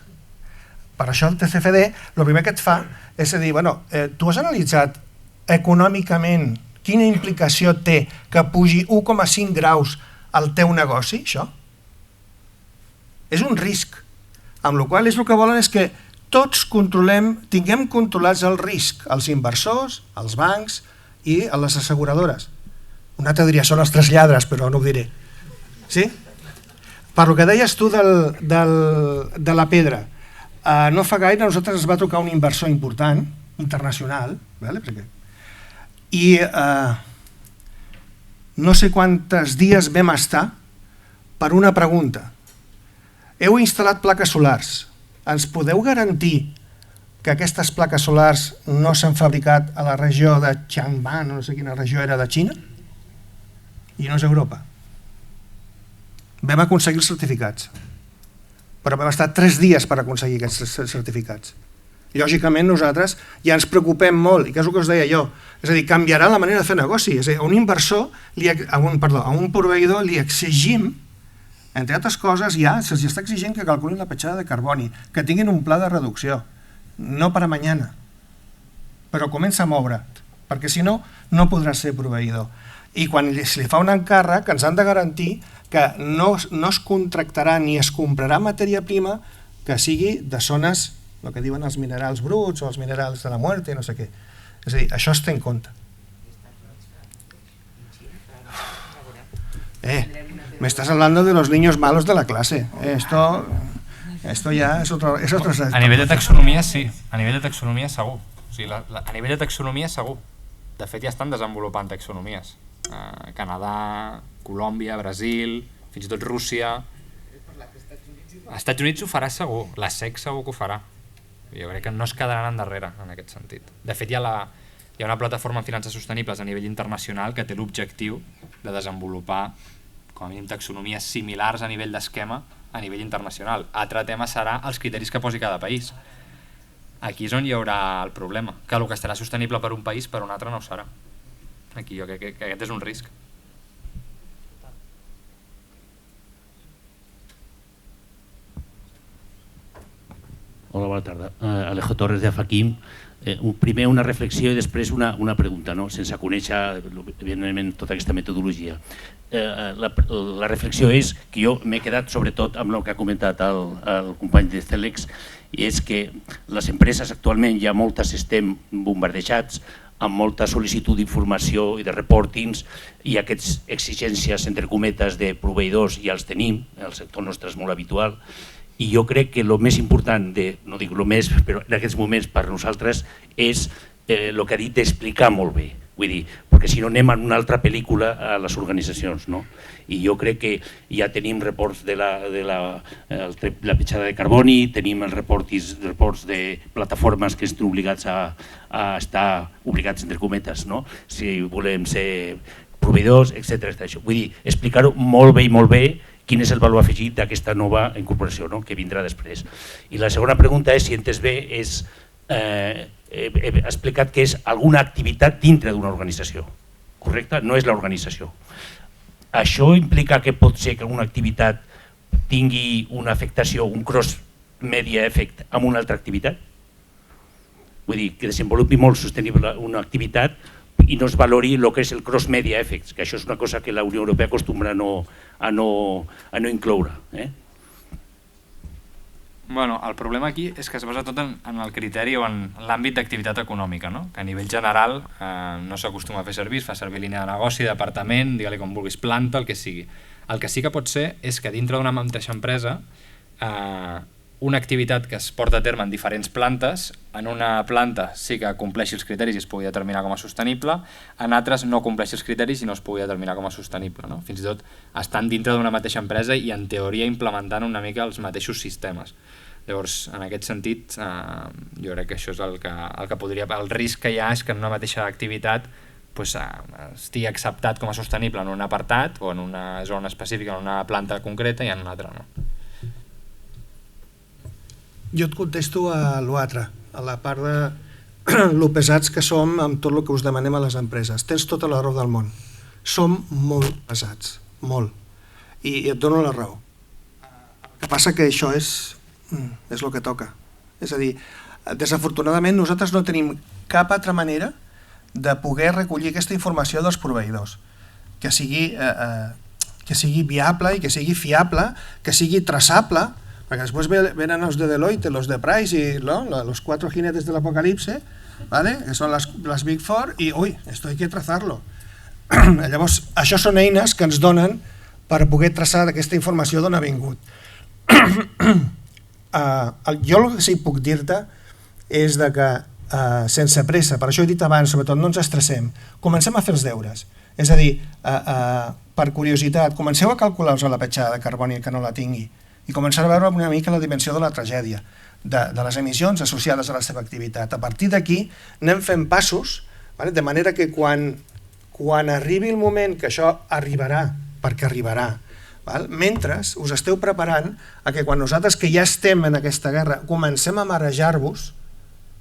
Per això el TCFD el primer que et fa és dir, bueno, tu has analitzat econòmicament quina implicació té que pugi 1,5 graus al teu negoci, això? És un risc, amb la qual cosa és el que volen és que tots tinguem controlats el risc, els inversors, els bancs i les asseguradores. Un altre diria, són els tres lladres, però no ho diré. Sí? Per el que deies tu de la pedra, no fa gaire a nosaltres ens va trucar un inversor important, internacional, i no sé quantes dies vam estar per una pregunta. Heu instal·lat plaques solars. Ens podeu garantir que aquestes plaques solars no s'han fabricat a la regió de Changban, no sé quina regió era de Xina? I no és Europa. Vam aconseguir els certificats. Però vam estar 3 dies per aconseguir aquests certificats. I lògicament nosaltres ja ens preocupem molt, i que és el que us deia jo, és a dir, canviarà la manera de fer negoci. És a dir, a un inversor, a un proveïdor li exigim, entre altres coses, ja se'ls està exigint que calculin la petjada de carboni, que tinguin un pla de reducció, no per a mañana, però comença a moure, perquè si no, no podrà ser proveïdor. I quan se li fa un encàrrec, ens han de garantir que no es contractarà ni es comprarà matèria prima que sigui de zones, el que diuen els minerals bruts o els minerals de la muerte, no sé què. És a dir, això es té en compte. Me estás hablando de los niños malos de la clase. Esto ya es otro... A nivell de taxonomia, sí. A nivell de taxonomia, segur. O sigui, a nivell de taxonomia, segur. De fet, ja estan desenvolupant taxonomies. Canadà, Colòmbia, Brasil, fins i tot Rússia. Els Estats Units ho farà segur. La SEC segur que ho farà. Jo crec que no es quedaran endarrere en aquest sentit. De fet, hi ha una plataforma en finances sostenibles a nivell internacional que té l'objectiu de desenvolupar com a mínim taxonomies similars a nivell d'esquema a nivell internacional. Altre tema serà els criteris que posi cada país. Aquí és on hi haurà el problema, que el que estarà sostenible per un país per un altre no ho serà. Aquí jo crec que aquest és un risc. Hola, bona tarda. Alejo Torres de Afaquim. Primer una reflexió i després una pregunta, no? Sense conèixer evidentment tota aquesta metodologia. La reflexió és que jo m'he quedat sobretot amb el que ha comentat el company de Celex, i és que les empreses actualment ja moltes estem bombardejats amb molta sol·licitud d'informació i de reportings i aquestes exigències entre cometes de proveïdors ja els tenim, el sector nostre és molt habitual. I jo crec que el més important, no dic el més, però en aquests moments per nosaltres és el que ha dit d'explicar molt bé. Vull dir, perquè si no anem a una altra pel·lícula a les organitzacions, no? I jo crec que ja tenim reports de la petjada de carboni, tenim els reports de plataformes que estem obligats a estar obligats entre cometes, no? Si volem ser proveïdors, etc. Vull dir, explicar-ho molt bé quin és el valor afegit d'aquesta nova incorporació que vindrà després. I la segona pregunta és, si he entès bé, he explicat que és alguna activitat dintre d'una organització, correcte? No és l'organització. Això implica que pot ser que una activitat tingui una afectació, un cross-media effect amb una altra activitat? Vull dir, que desenvolupi molt sostenible una activitat i no es valori el que és el cross-media effect, que això és una cosa que la Unió Europea acostumbra a no incloure. Bueno, el problema aquí és que es basa tot en el criteri o en l'àmbit d'activitat econòmica, no? Que a nivell general no s'acostuma a fer servir, es fa servir línia de negoci, departament, digue-li com vulguis, planta, el que sigui. El que sí que pot ser és que dintre d'una mateixa empresa una activitat que es porta a terme en diferents plantes, en una planta sí que compleixi els criteris i es pugui determinar com a sostenible, en altres no compleixi els criteris i no es pugui determinar com a sostenible. No? Fins i tot estan dintre d'una mateixa empresa i en teoria implementant una mica els mateixos sistemes. Llavors, en aquest sentit, jo crec que això és el que podria... El risc que hi ha és que en una mateixa activitat estigui acceptat com a sostenible en un apartat o en una zona específica, en una planta concreta i en una altra no. Jo et contesto a l'altre, a la part de lo pesats que som amb tot el que us demanem a les empreses. Tens tota la raó del món. Som molt pesats, molt. I et dono la raó. El que passa que això és el que toca. És a dir, desafortunadament nosaltres no tenim cap altra manera de poder recollir aquesta informació dels proveïdors, que sigui viable i que sigui fiable, que sigui traçable, perquè després venen els de Deloitte, els de Price i los 4 jinetes de l'apocalipse, ¿vale? Que són les Big Four, i ui, esto hay que trazarlo. Llavors, això són eines que ens donen per poder traçar aquesta informació d'on ha vingut. Jo el que sí puc dir-te és que sense pressa, per això he dit abans, sobretot no ens estressem, comencem a fer els deures. És a dir, per curiositat, comenceu a calcular-vos la petjada de carboni que no la tingui i començar a veure una mica la dimensió de la tragèdia, de les emissions associades a la seva activitat. A partir d'aquí anem fent passos, de manera que quan arribi el moment, que això arribarà, perquè arribarà, mentre us esteu preparant a que quan nosaltres que ja estem en aquesta guerra comencem a marejar-vos,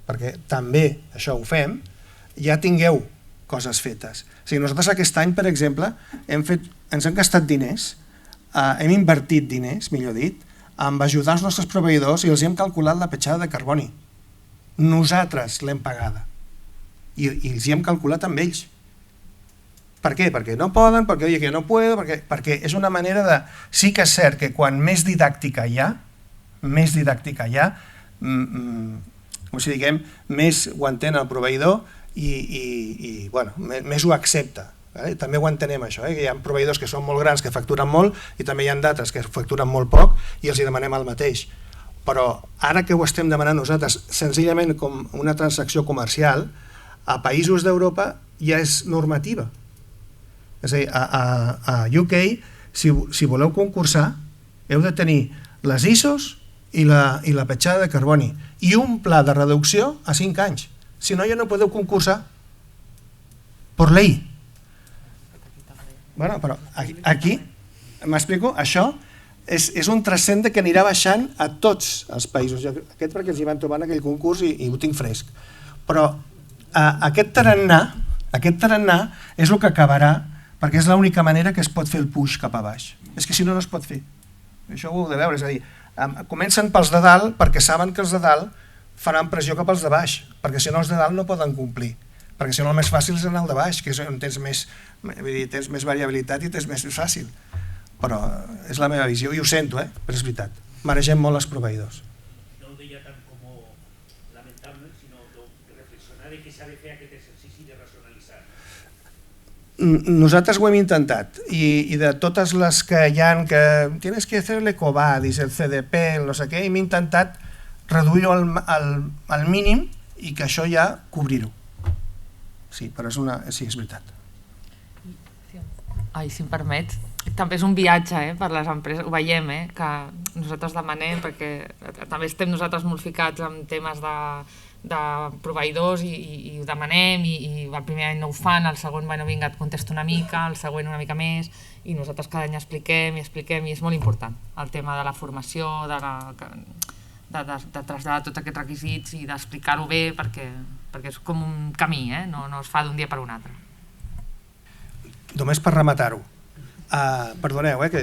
perquè també això ho fem, ja tingueu coses fetes. O sigui, nosaltres aquest any, per exemple, ens hem gastat diners, hem invertit diners, millor dit, amb ajudar els nostres proveïdors i els hem calculat la petjada de carboni. Nosaltres l'hem pagada i els hi hem calculat amb ells. Per què? Perquè no poden, perquè oye que no puedo, perquè és una manera de... Sí que és cert que quan més didàctica hi ha, com si diguem, més ho entén el proveïdor i bueno, més ho accepta. També ho entenem això, que hi ha proveïdors que són molt grans, que facturen molt, i també hi ha d'altres que facturen molt poc i els hi demanem el mateix. Però ara que ho estem demanant nosaltres senzillament com una transacció comercial, a països d'Europa ja és normativa. És a dir, a UK, si voleu concursar, heu de tenir les ISOs i la petjada de carboni i un pla de reducció a 5 anys. Si no, ja no podeu concursar per llei. Bueno, però aquí, m'explico, això és un transcendent que anirà baixant a tots els països. Aquest perquè els hi van trobar en aquell concurs i ho tinc fresc. Però aquest tarannà és el que acabarà, perquè és l'única manera que es pot fer el push cap a baix. És que si no, no es pot fer. Això ho heu de veure, és a dir, comencen pels de dalt perquè saben que els de dalt faran pressió cap als de baix, perquè si no els de dalt no poden complir. Perquè si no el més fàcil és anar al de baix, que és on tens més variabilitat i tens més fàcil. Però és la meva visió i ho sento, però és veritat. Maregem molt els proveïdors. No ho deia tant com lamentable, sinó reflexionar de què s'ha de fer aquest exercici de racionalitzar. Nosaltres ho hem intentat i de totes les que hi ha que tienes que fer l'Ecovadis, el CDP, el no sé què, hem intentat reduir-ho al mínim i que això ja cobrir-ho. Sí, però sí, és veritat. Ai, si em permets, també és un viatge per les empreses, ho veiem, que nosaltres demanem, perquè també estem nosaltres molt ficats en temes de proveïdors i ho demanem i el primer any no ho fan, el segon, bueno, vinga, et contesto una mica, el següent una mica més, i nosaltres cada any expliquem i és molt important el tema de la formació, de traslladar tots aquests requisits i d'explicar-ho bé perquè és com un camí, no es fa d'un dia per un altre. Només per rematar-ho, perdoneu, que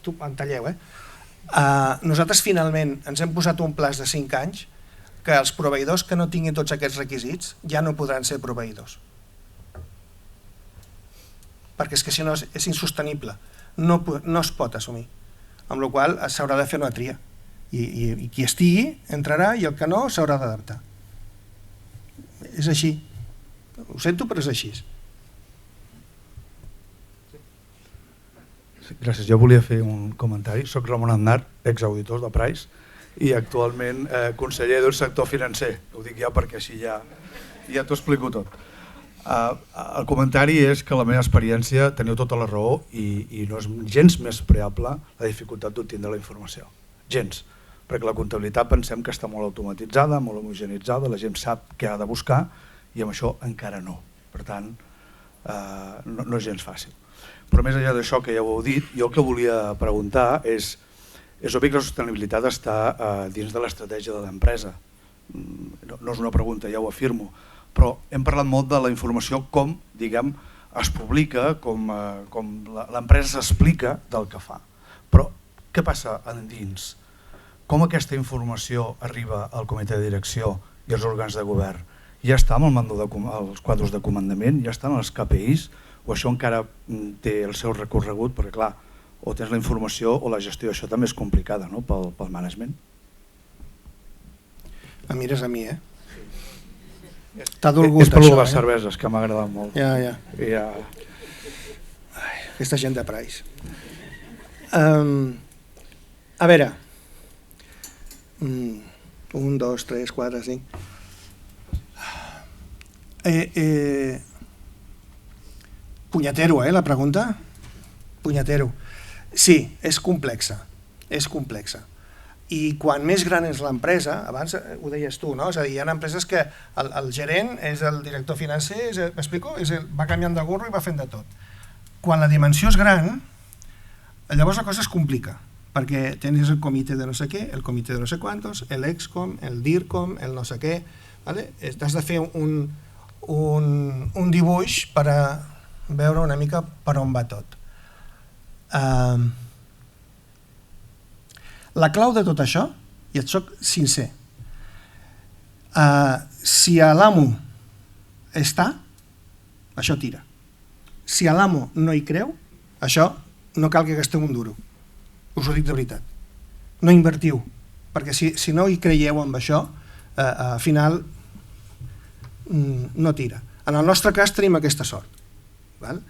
tu em talleu, nosaltres finalment ens hem posat un plaç de 5 anys que els proveïdors que no tinguin tots aquests requisits ja no podran ser proveïdors. Perquè és que si no és insostenible, no es pot assumir, amb la qual cosa s'haurà de fer una tria. I qui estigui entrarà i el que no s'haurà d'adaptar. És així. Ho sento, però és així. Gràcies. Jo volia fer un comentari. Soc Ramon Aznar, exauditor de Price i actualment conseller del sector financer. Ho dic ja perquè així ja t'ho explico tot. El comentari és que la meva experiència, teniu tota la raó, i no és gens més preable la dificultat d'obtindre la informació. Gens. Perquè la comptabilitat pensem que està molt automatitzada, molt homogeneïtzada, la gent sap què ha de buscar i amb això encara no. Per tant, no és gens fàcil. Però més enllà d'això que ja ho heu dit, jo el que volia preguntar és obvi que la sostenibilitat està dins de l'estratègia de l'empresa. No és una pregunta, ja ho afirmo, però hem parlat molt de la informació com, diguem, es publica, com l'empresa s'explica del que fa. Però què passa endins? Com aquesta informació arriba al comitè de direcció i als òrgans de govern? Ja està amb els quadres de comandament, ja estan els KPIs, o això encara té el seu recorregut, perquè clar, o tens la informació o la gestió, això també és complicada pel management. Em mires a mi, T'ha dolgut això. És per això, les cerveses, que m'ha agradat molt. Ja. Aquesta gent de Price. A veure, 1, 2, 3, 4, 5... Punyatero, la pregunta? Punyatero. Sí, és complexa. I quan més gran és l'empresa, abans ho deies tu, no? És a dir, hi ha empreses que el gerent és el director financer, m'explico? Va canviant de gorro i va fent de tot. Quan la dimensió és gran, llavors la cosa es complica, perquè tens el comitè de no sé què, el comitè de no sé quantos, l'EXCOM, el DIRCOM, el no sé què, has de fer un dibuix per a veure una mica per on va tot. La clau de tot això, i et soc sincer, si l'amo està, això tira. si l'amo no hi creu, això no cal que gasteu un duro. Us ho dic de veritat. No invertiu, perquè si no hi creieu amb això, al final no tira. En el nostre cas tenim aquesta sort. Val?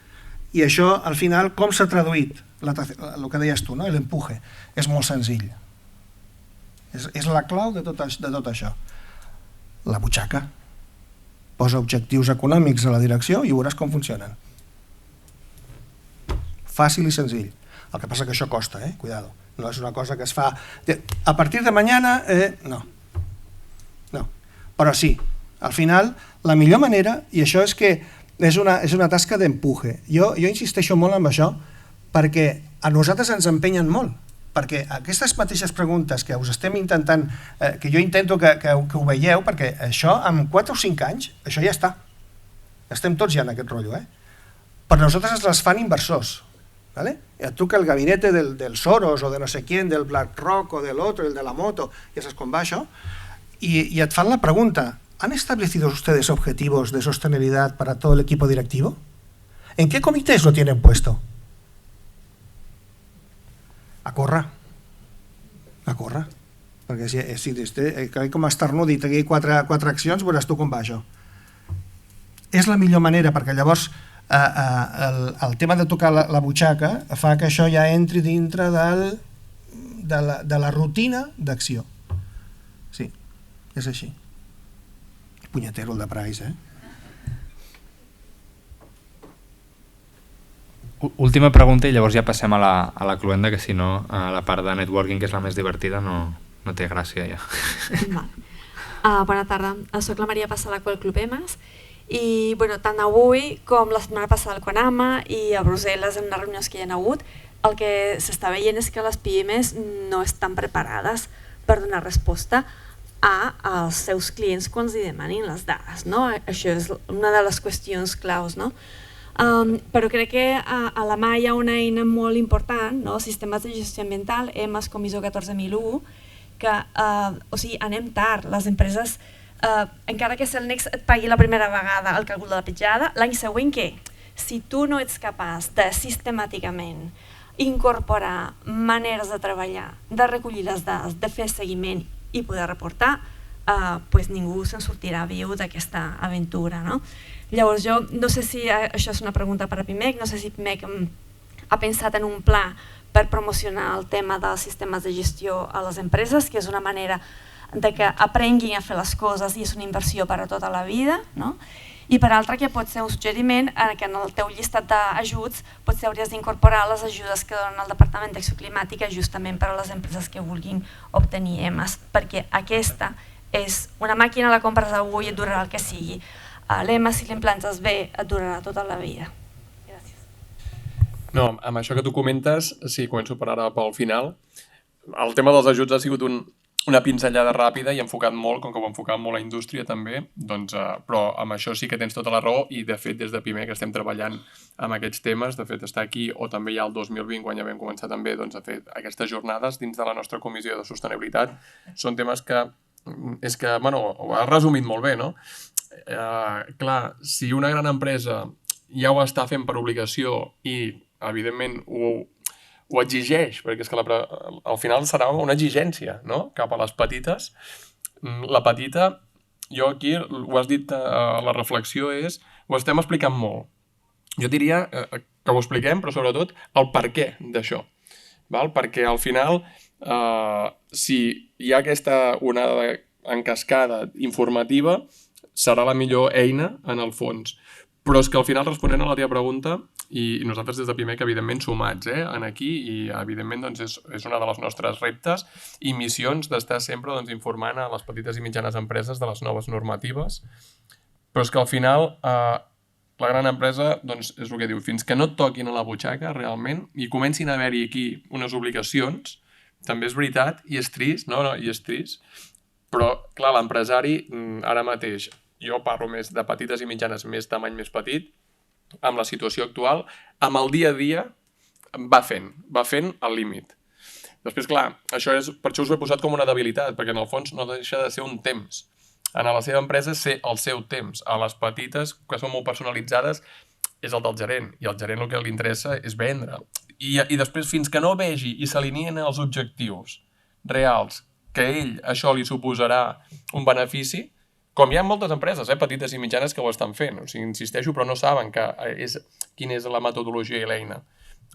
I això, al final, com s'ha traduït? El que deies tu, no? L'empuje. És molt senzill. És la clau de tot això. La butxaca. Posa objectius econòmics a la direcció i veuràs com funcionen. Fàcil i senzill. El que passa que això costa, cuidado. No és una cosa que es fa a partir de mañana, no. Però sí, al final, la millor manera, i això és que és una tasca d'empuje. Jo insisteixo molt en això perquè a nosaltres ens empenyen molt, perquè aquestes mateixes preguntes que us estem intentant, que jo intento que ho veieu, perquè això amb 4 o 5 anys, això ja està. Estem tots ja en aquest rotllo. Per nosaltres ens les fan inversors. ¿Vale? Et truca el gabinete del Soros o de no sé quién, del BlackRock o del otro, el de la moto, ja saps com va això, y et fan la pregunta: ¿han establecido ustedes objetivos de sostenibilidad para todo el equipo directivo? ¿En qué comités lo tienen puesto? A córrer. Perquè si com esternudit aquí 4 accions, veuràs tu com va això. És la millor manera, perquè llavors el tema de tocar la butxaca fa que això ja entri dintre de la rutina d'acció. Sí, és així. Punyetero el de Price, Última pregunta i llavors ja passem a la cluenda, que si no la part de networking, que és la més divertida, no té gràcia ja. Bona tarda, soc la Maria Passalacqua del Club EMAS i tant avui com la setmana passada al Conama i a Brussel·les en les reunions que hi ha hagut, el que s'està veient és que les pimes no estan preparades per donar resposta als seus clients quan els demanin les dades. Això és una de les qüestions claus. Però crec que a la mà hi ha una eina molt important, sistemes de gestió ambiental, EMAS com ISO 14001, que anem tard. Les empreses, encara que Cellnex et pagui la primera vegada el càlcul de la petjada, l'any següent què? Si tu no ets capaç de sistemàticament incorporar maneres de treballar, de recollir les dades, de fer seguiment i poder reportar, ningú se'n sortirà viu d'aquesta aventura. Llavors jo no sé si això és una pregunta per a PIMEC, no sé si PIMEC ha pensat en un pla per promocionar el tema dels sistemes de gestió a les empreses, que és una manera de que aprenguin a fer les coses i és una inversió per a tota la vida, i per altra que pot ser un suggeriment que en el teu llistat d'ajuts potser hauries d'incorporar les ajudes que donen el Departament d'Acció Climàtica justament per a les empreses que vulguin obtenir EMAS, perquè aquesta és una màquina, la compres avui i et durarà el que sigui. L'EMAS, si l'implantes bé, et durarà tota la vida. No, amb això que tu comentes, sí, començo per ara pel final. El tema dels ajuts ha sigut una pinzellada ràpida i enfocat molt, com que ho enfocat molt a indústria també, però amb això sí que tens tota la raó i de fet des de PIMEC estem treballant amb aquests temes. De fet estar aquí, o també ja el 2020 quan ja vam començar també a fer aquestes jornades dins de la nostra comissió de sostenibilitat, són temes que ho has resumit molt bé, no? Clar, si una gran empresa ja ho està fent per obligació i evidentment ho exigeix, perquè és que al final serà una exigència, no?, cap a les petites. La petita, jo aquí, ho has dit, la reflexió és, ho estem explicant molt. Jo diria que ho expliquem, però sobretot el per què d'això. Perquè al final, si hi ha aquesta onada en cascada informativa, serà la millor eina en el fons. Però és que al final, responent a la teva pregunta, i nosaltres des de PIMEC, evidentment, sumats en aquí, i evidentment és una de les nostres reptes i missions d'estar sempre informant a les petites i mitjanes empreses de les noves normatives. Però és que al final la gran empresa és el que diu, fins que no et toquin a la butxaca realment i comencin a haver-hi aquí unes obligacions, també és veritat, i és trist, i és trist, però clar, l'empresari ara mateix, jo parlo més de petites i mitjanes, més tamany més petit, amb la situació actual, amb el dia a dia, va fent al límit. Després, clar, per això us ho he posat com una debilitat, perquè en el fons no deixa de ser un temps. A la seva empresa ser el seu temps. A les petites, que són molt personalitzades, és el del gerent, i al gerent el que li interessa és vendre. I després, fins que no vegi i s'alineen els objectius reals, que a ell això li suposarà un benefici, com hi ha moltes empreses, petites i mitjanes, que ho estan fent. O sigui, insisteixo, però no saben quina és la metodologia i l'eina.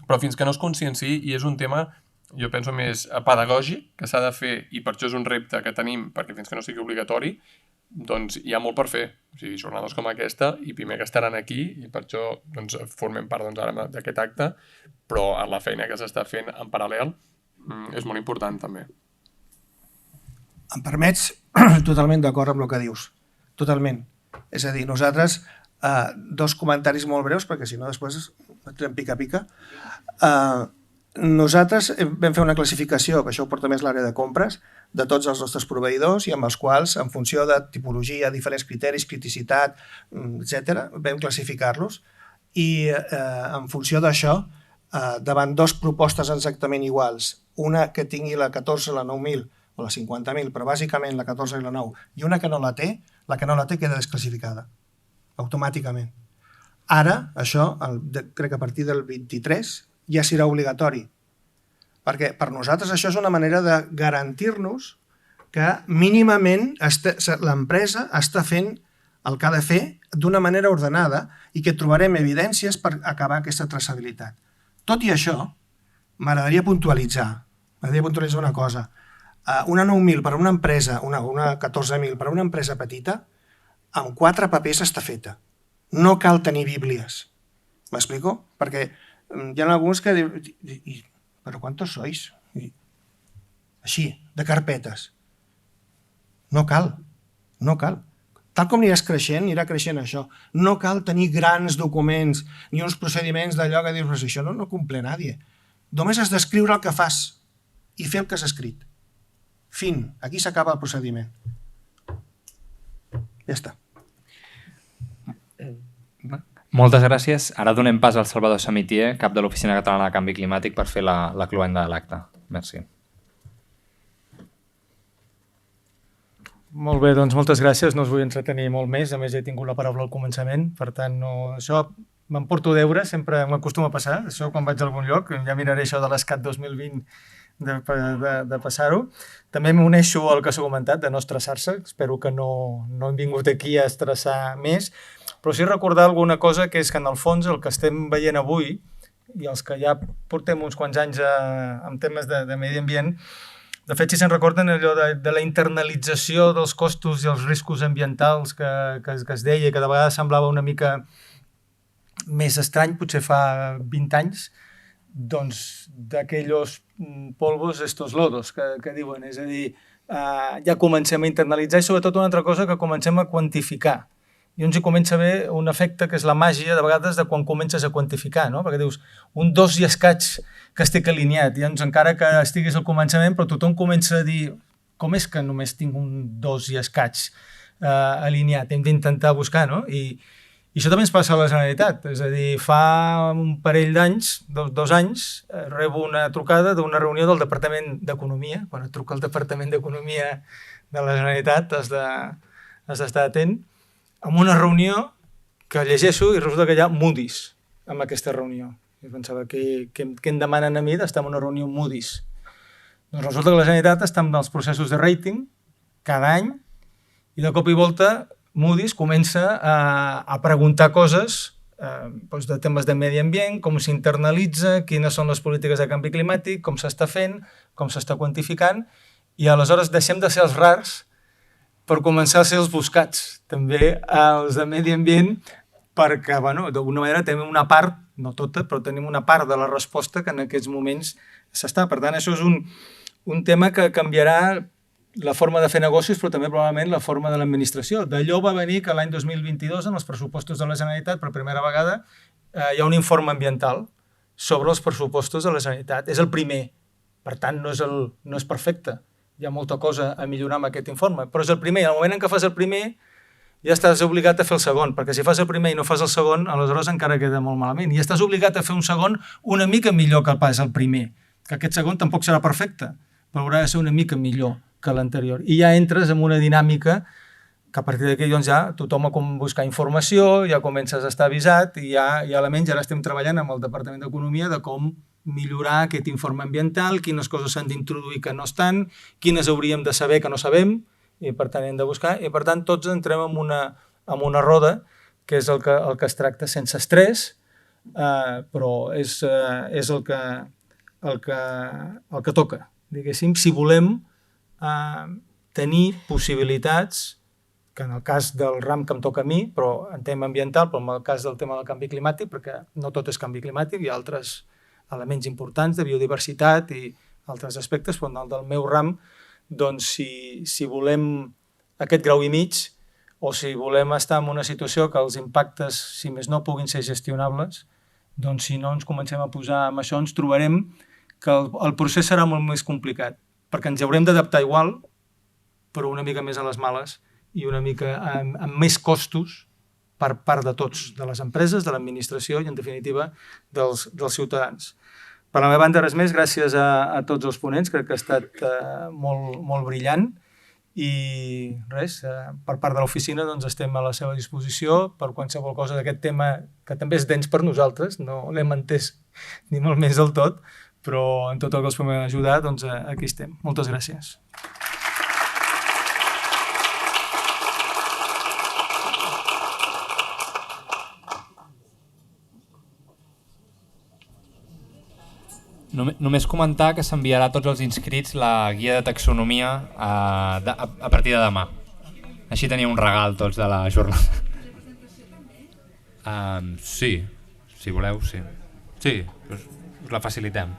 Però fins que no es conscienciï, i és un tema, jo penso, més pedagògic, que s'ha de fer, i per això és un repte que tenim, perquè fins que no sigui obligatori, doncs hi ha molt per fer. O sigui, jornades com aquesta, i primer que estaran aquí, i per això doncs, formem part ara d'aquest acte, però la feina que s'està fent en paral·lel és molt important també. Em permets? Totalment d'acord amb el que dius. Totalment. És a dir, nosaltres, dos comentaris molt breus, perquè si no després entrem pica-pica. Nosaltres vam fer una classificació, que això ho porta més l'àrea de compres, de tots els nostres proveïdors i amb els quals, en funció de tipologia, diferents criteris, criticitat, etc., vam classificar-los i en funció d'això, davant dues propostes exactament iguals, una que tingui la 14, la 9.000 o la 50.000, però bàsicament la 14 i la 9, i una que no la té, la que no la té queda desclassificada, automàticament. Ara, això, crec que a partir del 23, ja serà obligatori, perquè per nosaltres això és una manera de garantir-nos que mínimament l'empresa està fent el que ha de fer d'una manera ordenada i que trobarem evidències per acabar aquesta traçabilitat. Tot i això, m'agradaria puntualitzar una cosa. Una 9.000 per a una empresa, una 14.000 per a una empresa petita, amb 4 papers està feta. No cal tenir bíblies. M'explico? Perquè hi ha alguns que diuen, ¿pero cuántos sois? Així, de carpetes. No cal. Tal com aniràs creixent, anirà creixent això. No cal tenir grans documents ni uns procediments d'allò que dius, això no compleix nadie. Només has d'escriure el que fas i fer el que has escrit. Fin. Aquí s'acaba el procediment. Ja està. Moltes gràcies. Ara donem pas al Salvador Samitier, cap de l'Oficina Catalana de Canvi Climàtic, per fer la cloenda de l'acte. Merci. Molt bé, doncs moltes gràcies. No us vull entretenir molt més, a més he tingut la paraula al començament, per tant, això m'emporto deures, sempre m'acostuma a passar, això quan vaig a algun lloc, ja miraré això de l'ESCAT 2020 de passar-ho. També m'uneixo al que s'ha comentat, de no estressar-se, espero que no hem vingut aquí a estressar més, però sí recordar alguna cosa, que és que en el fons el que estem veient avui, i els que ja portem uns quants anys en temes de medi ambient, de fet, si se'n recorden allò de la internalització dels costos i els riscos ambientals que es deia, que de vegades semblava una mica més estrany, potser fa 20 anys, doncs d'aquells polvos estos lodos que diuen, és a dir, ja comencem a internalitzar i sobretot una altra cosa que comencem a quantificar. I on hi comença a haver un efecte que és la màgia de vegades de quan comences a quantificar, no? Perquè dius, un 2 i escaig que estic alineat, i doncs encara que estiguis al començament, però tothom comença a dir, com és que només tinc un 2 i escaig alineat? Hem d'intentar buscar, no? I això també ens passa a la Generalitat, és a dir, fa un parell d'anys, 2 anys, rebo una trucada d'una reunió del Departament d'Economia. Quan et truca el Departament d'Economia de la Generalitat has d'estar atent, amb una reunió que llegeixo i resulta que hi ha Moody's en aquesta reunió. Jo pensava, què em demanen a mi d'estar en una reunió amb Moody's? Doncs resulta que la Generalitat està en els processos de rating cada any i de cop i volta Moody's comença a preguntar coses de temes de medi ambient, com s'internalitza, quines són les polítiques de canvi climàtic, com s'està fent, com s'està quantificant, i aleshores deixem de ser els rars per començar a ser els buscats, també els de medi ambient, perquè, d'alguna manera tenim una part, no tota, però tenim una part de la resposta que en aquests moments s'està. Per tant, això és un tema que canviarà la forma de fer negocis, però també probablement la forma de l'administració. D'allò va venir que l'any 2022, en els pressupostos de la Generalitat, per primera vegada, hi ha un informe ambiental sobre els pressupostos de la Generalitat. És el primer, per tant, no és perfecte. Hi ha molta cosa a millorar amb aquest informe, però és el primer. Al moment en què fas el primer, ja estàs obligat a fer el segon, perquè si fas el primer i no fas el segon, aleshores encara queda molt malament. I estàs obligat a fer un segon una mica millor que pas el primer, que aquest segon tampoc serà perfecte, però haurà de ser una mica millor que l'anterior. I ja entres en una dinàmica que a partir d'aquí doncs, ja tothom a com buscar informació, ja comences a estar avisat i hi ha elements, ara estem treballant amb el Departament d'Economia de com millorar aquest informe ambiental, quines coses s'han d'introduir que no estan, quines hauríem de saber que no sabem, i per tant hem de buscar, i per tant tots entrem en una roda, que és el que es tracta sense estrès, però és el que toca, diguéssim, si volem tenir possibilitats, que en el cas del RAM que em toca a mi, però en tema ambiental, però en el cas del tema del canvi climàtic, perquè no tot és canvi climàtic, hi ha altres elements importants de biodiversitat i altres aspectes, però en el del meu RAM, doncs si volem aquest grau i mig, o si volem estar en una situació que els impactes, si més no, puguin ser gestionables, doncs si no ens comencem a posar amb això, ens trobarem que el procés serà molt més complicat, perquè ens haurem d'adaptar igual, però una mica més a les males i una mica amb més costos per part de tots, de les empreses, de l'administració i, en definitiva, dels ciutadans. Per la meva banda, res més, gràcies a tots els ponents, crec que ha estat molt brillant i res, per part de l'oficina doncs estem a la seva disposició per qualsevol cosa d'aquest tema que també és dens per nosaltres, no l'hem entès ni molt més del tot, però en tot el que els podem ajudar, doncs aquí estem. Moltes gràcies. Només comentar que s'enviarà a tots els inscrits la guia de taxonomia a partir de demà. Així teniu un regal tots de la jornada. Sí, si voleu, sí. Sí, us la facilitem.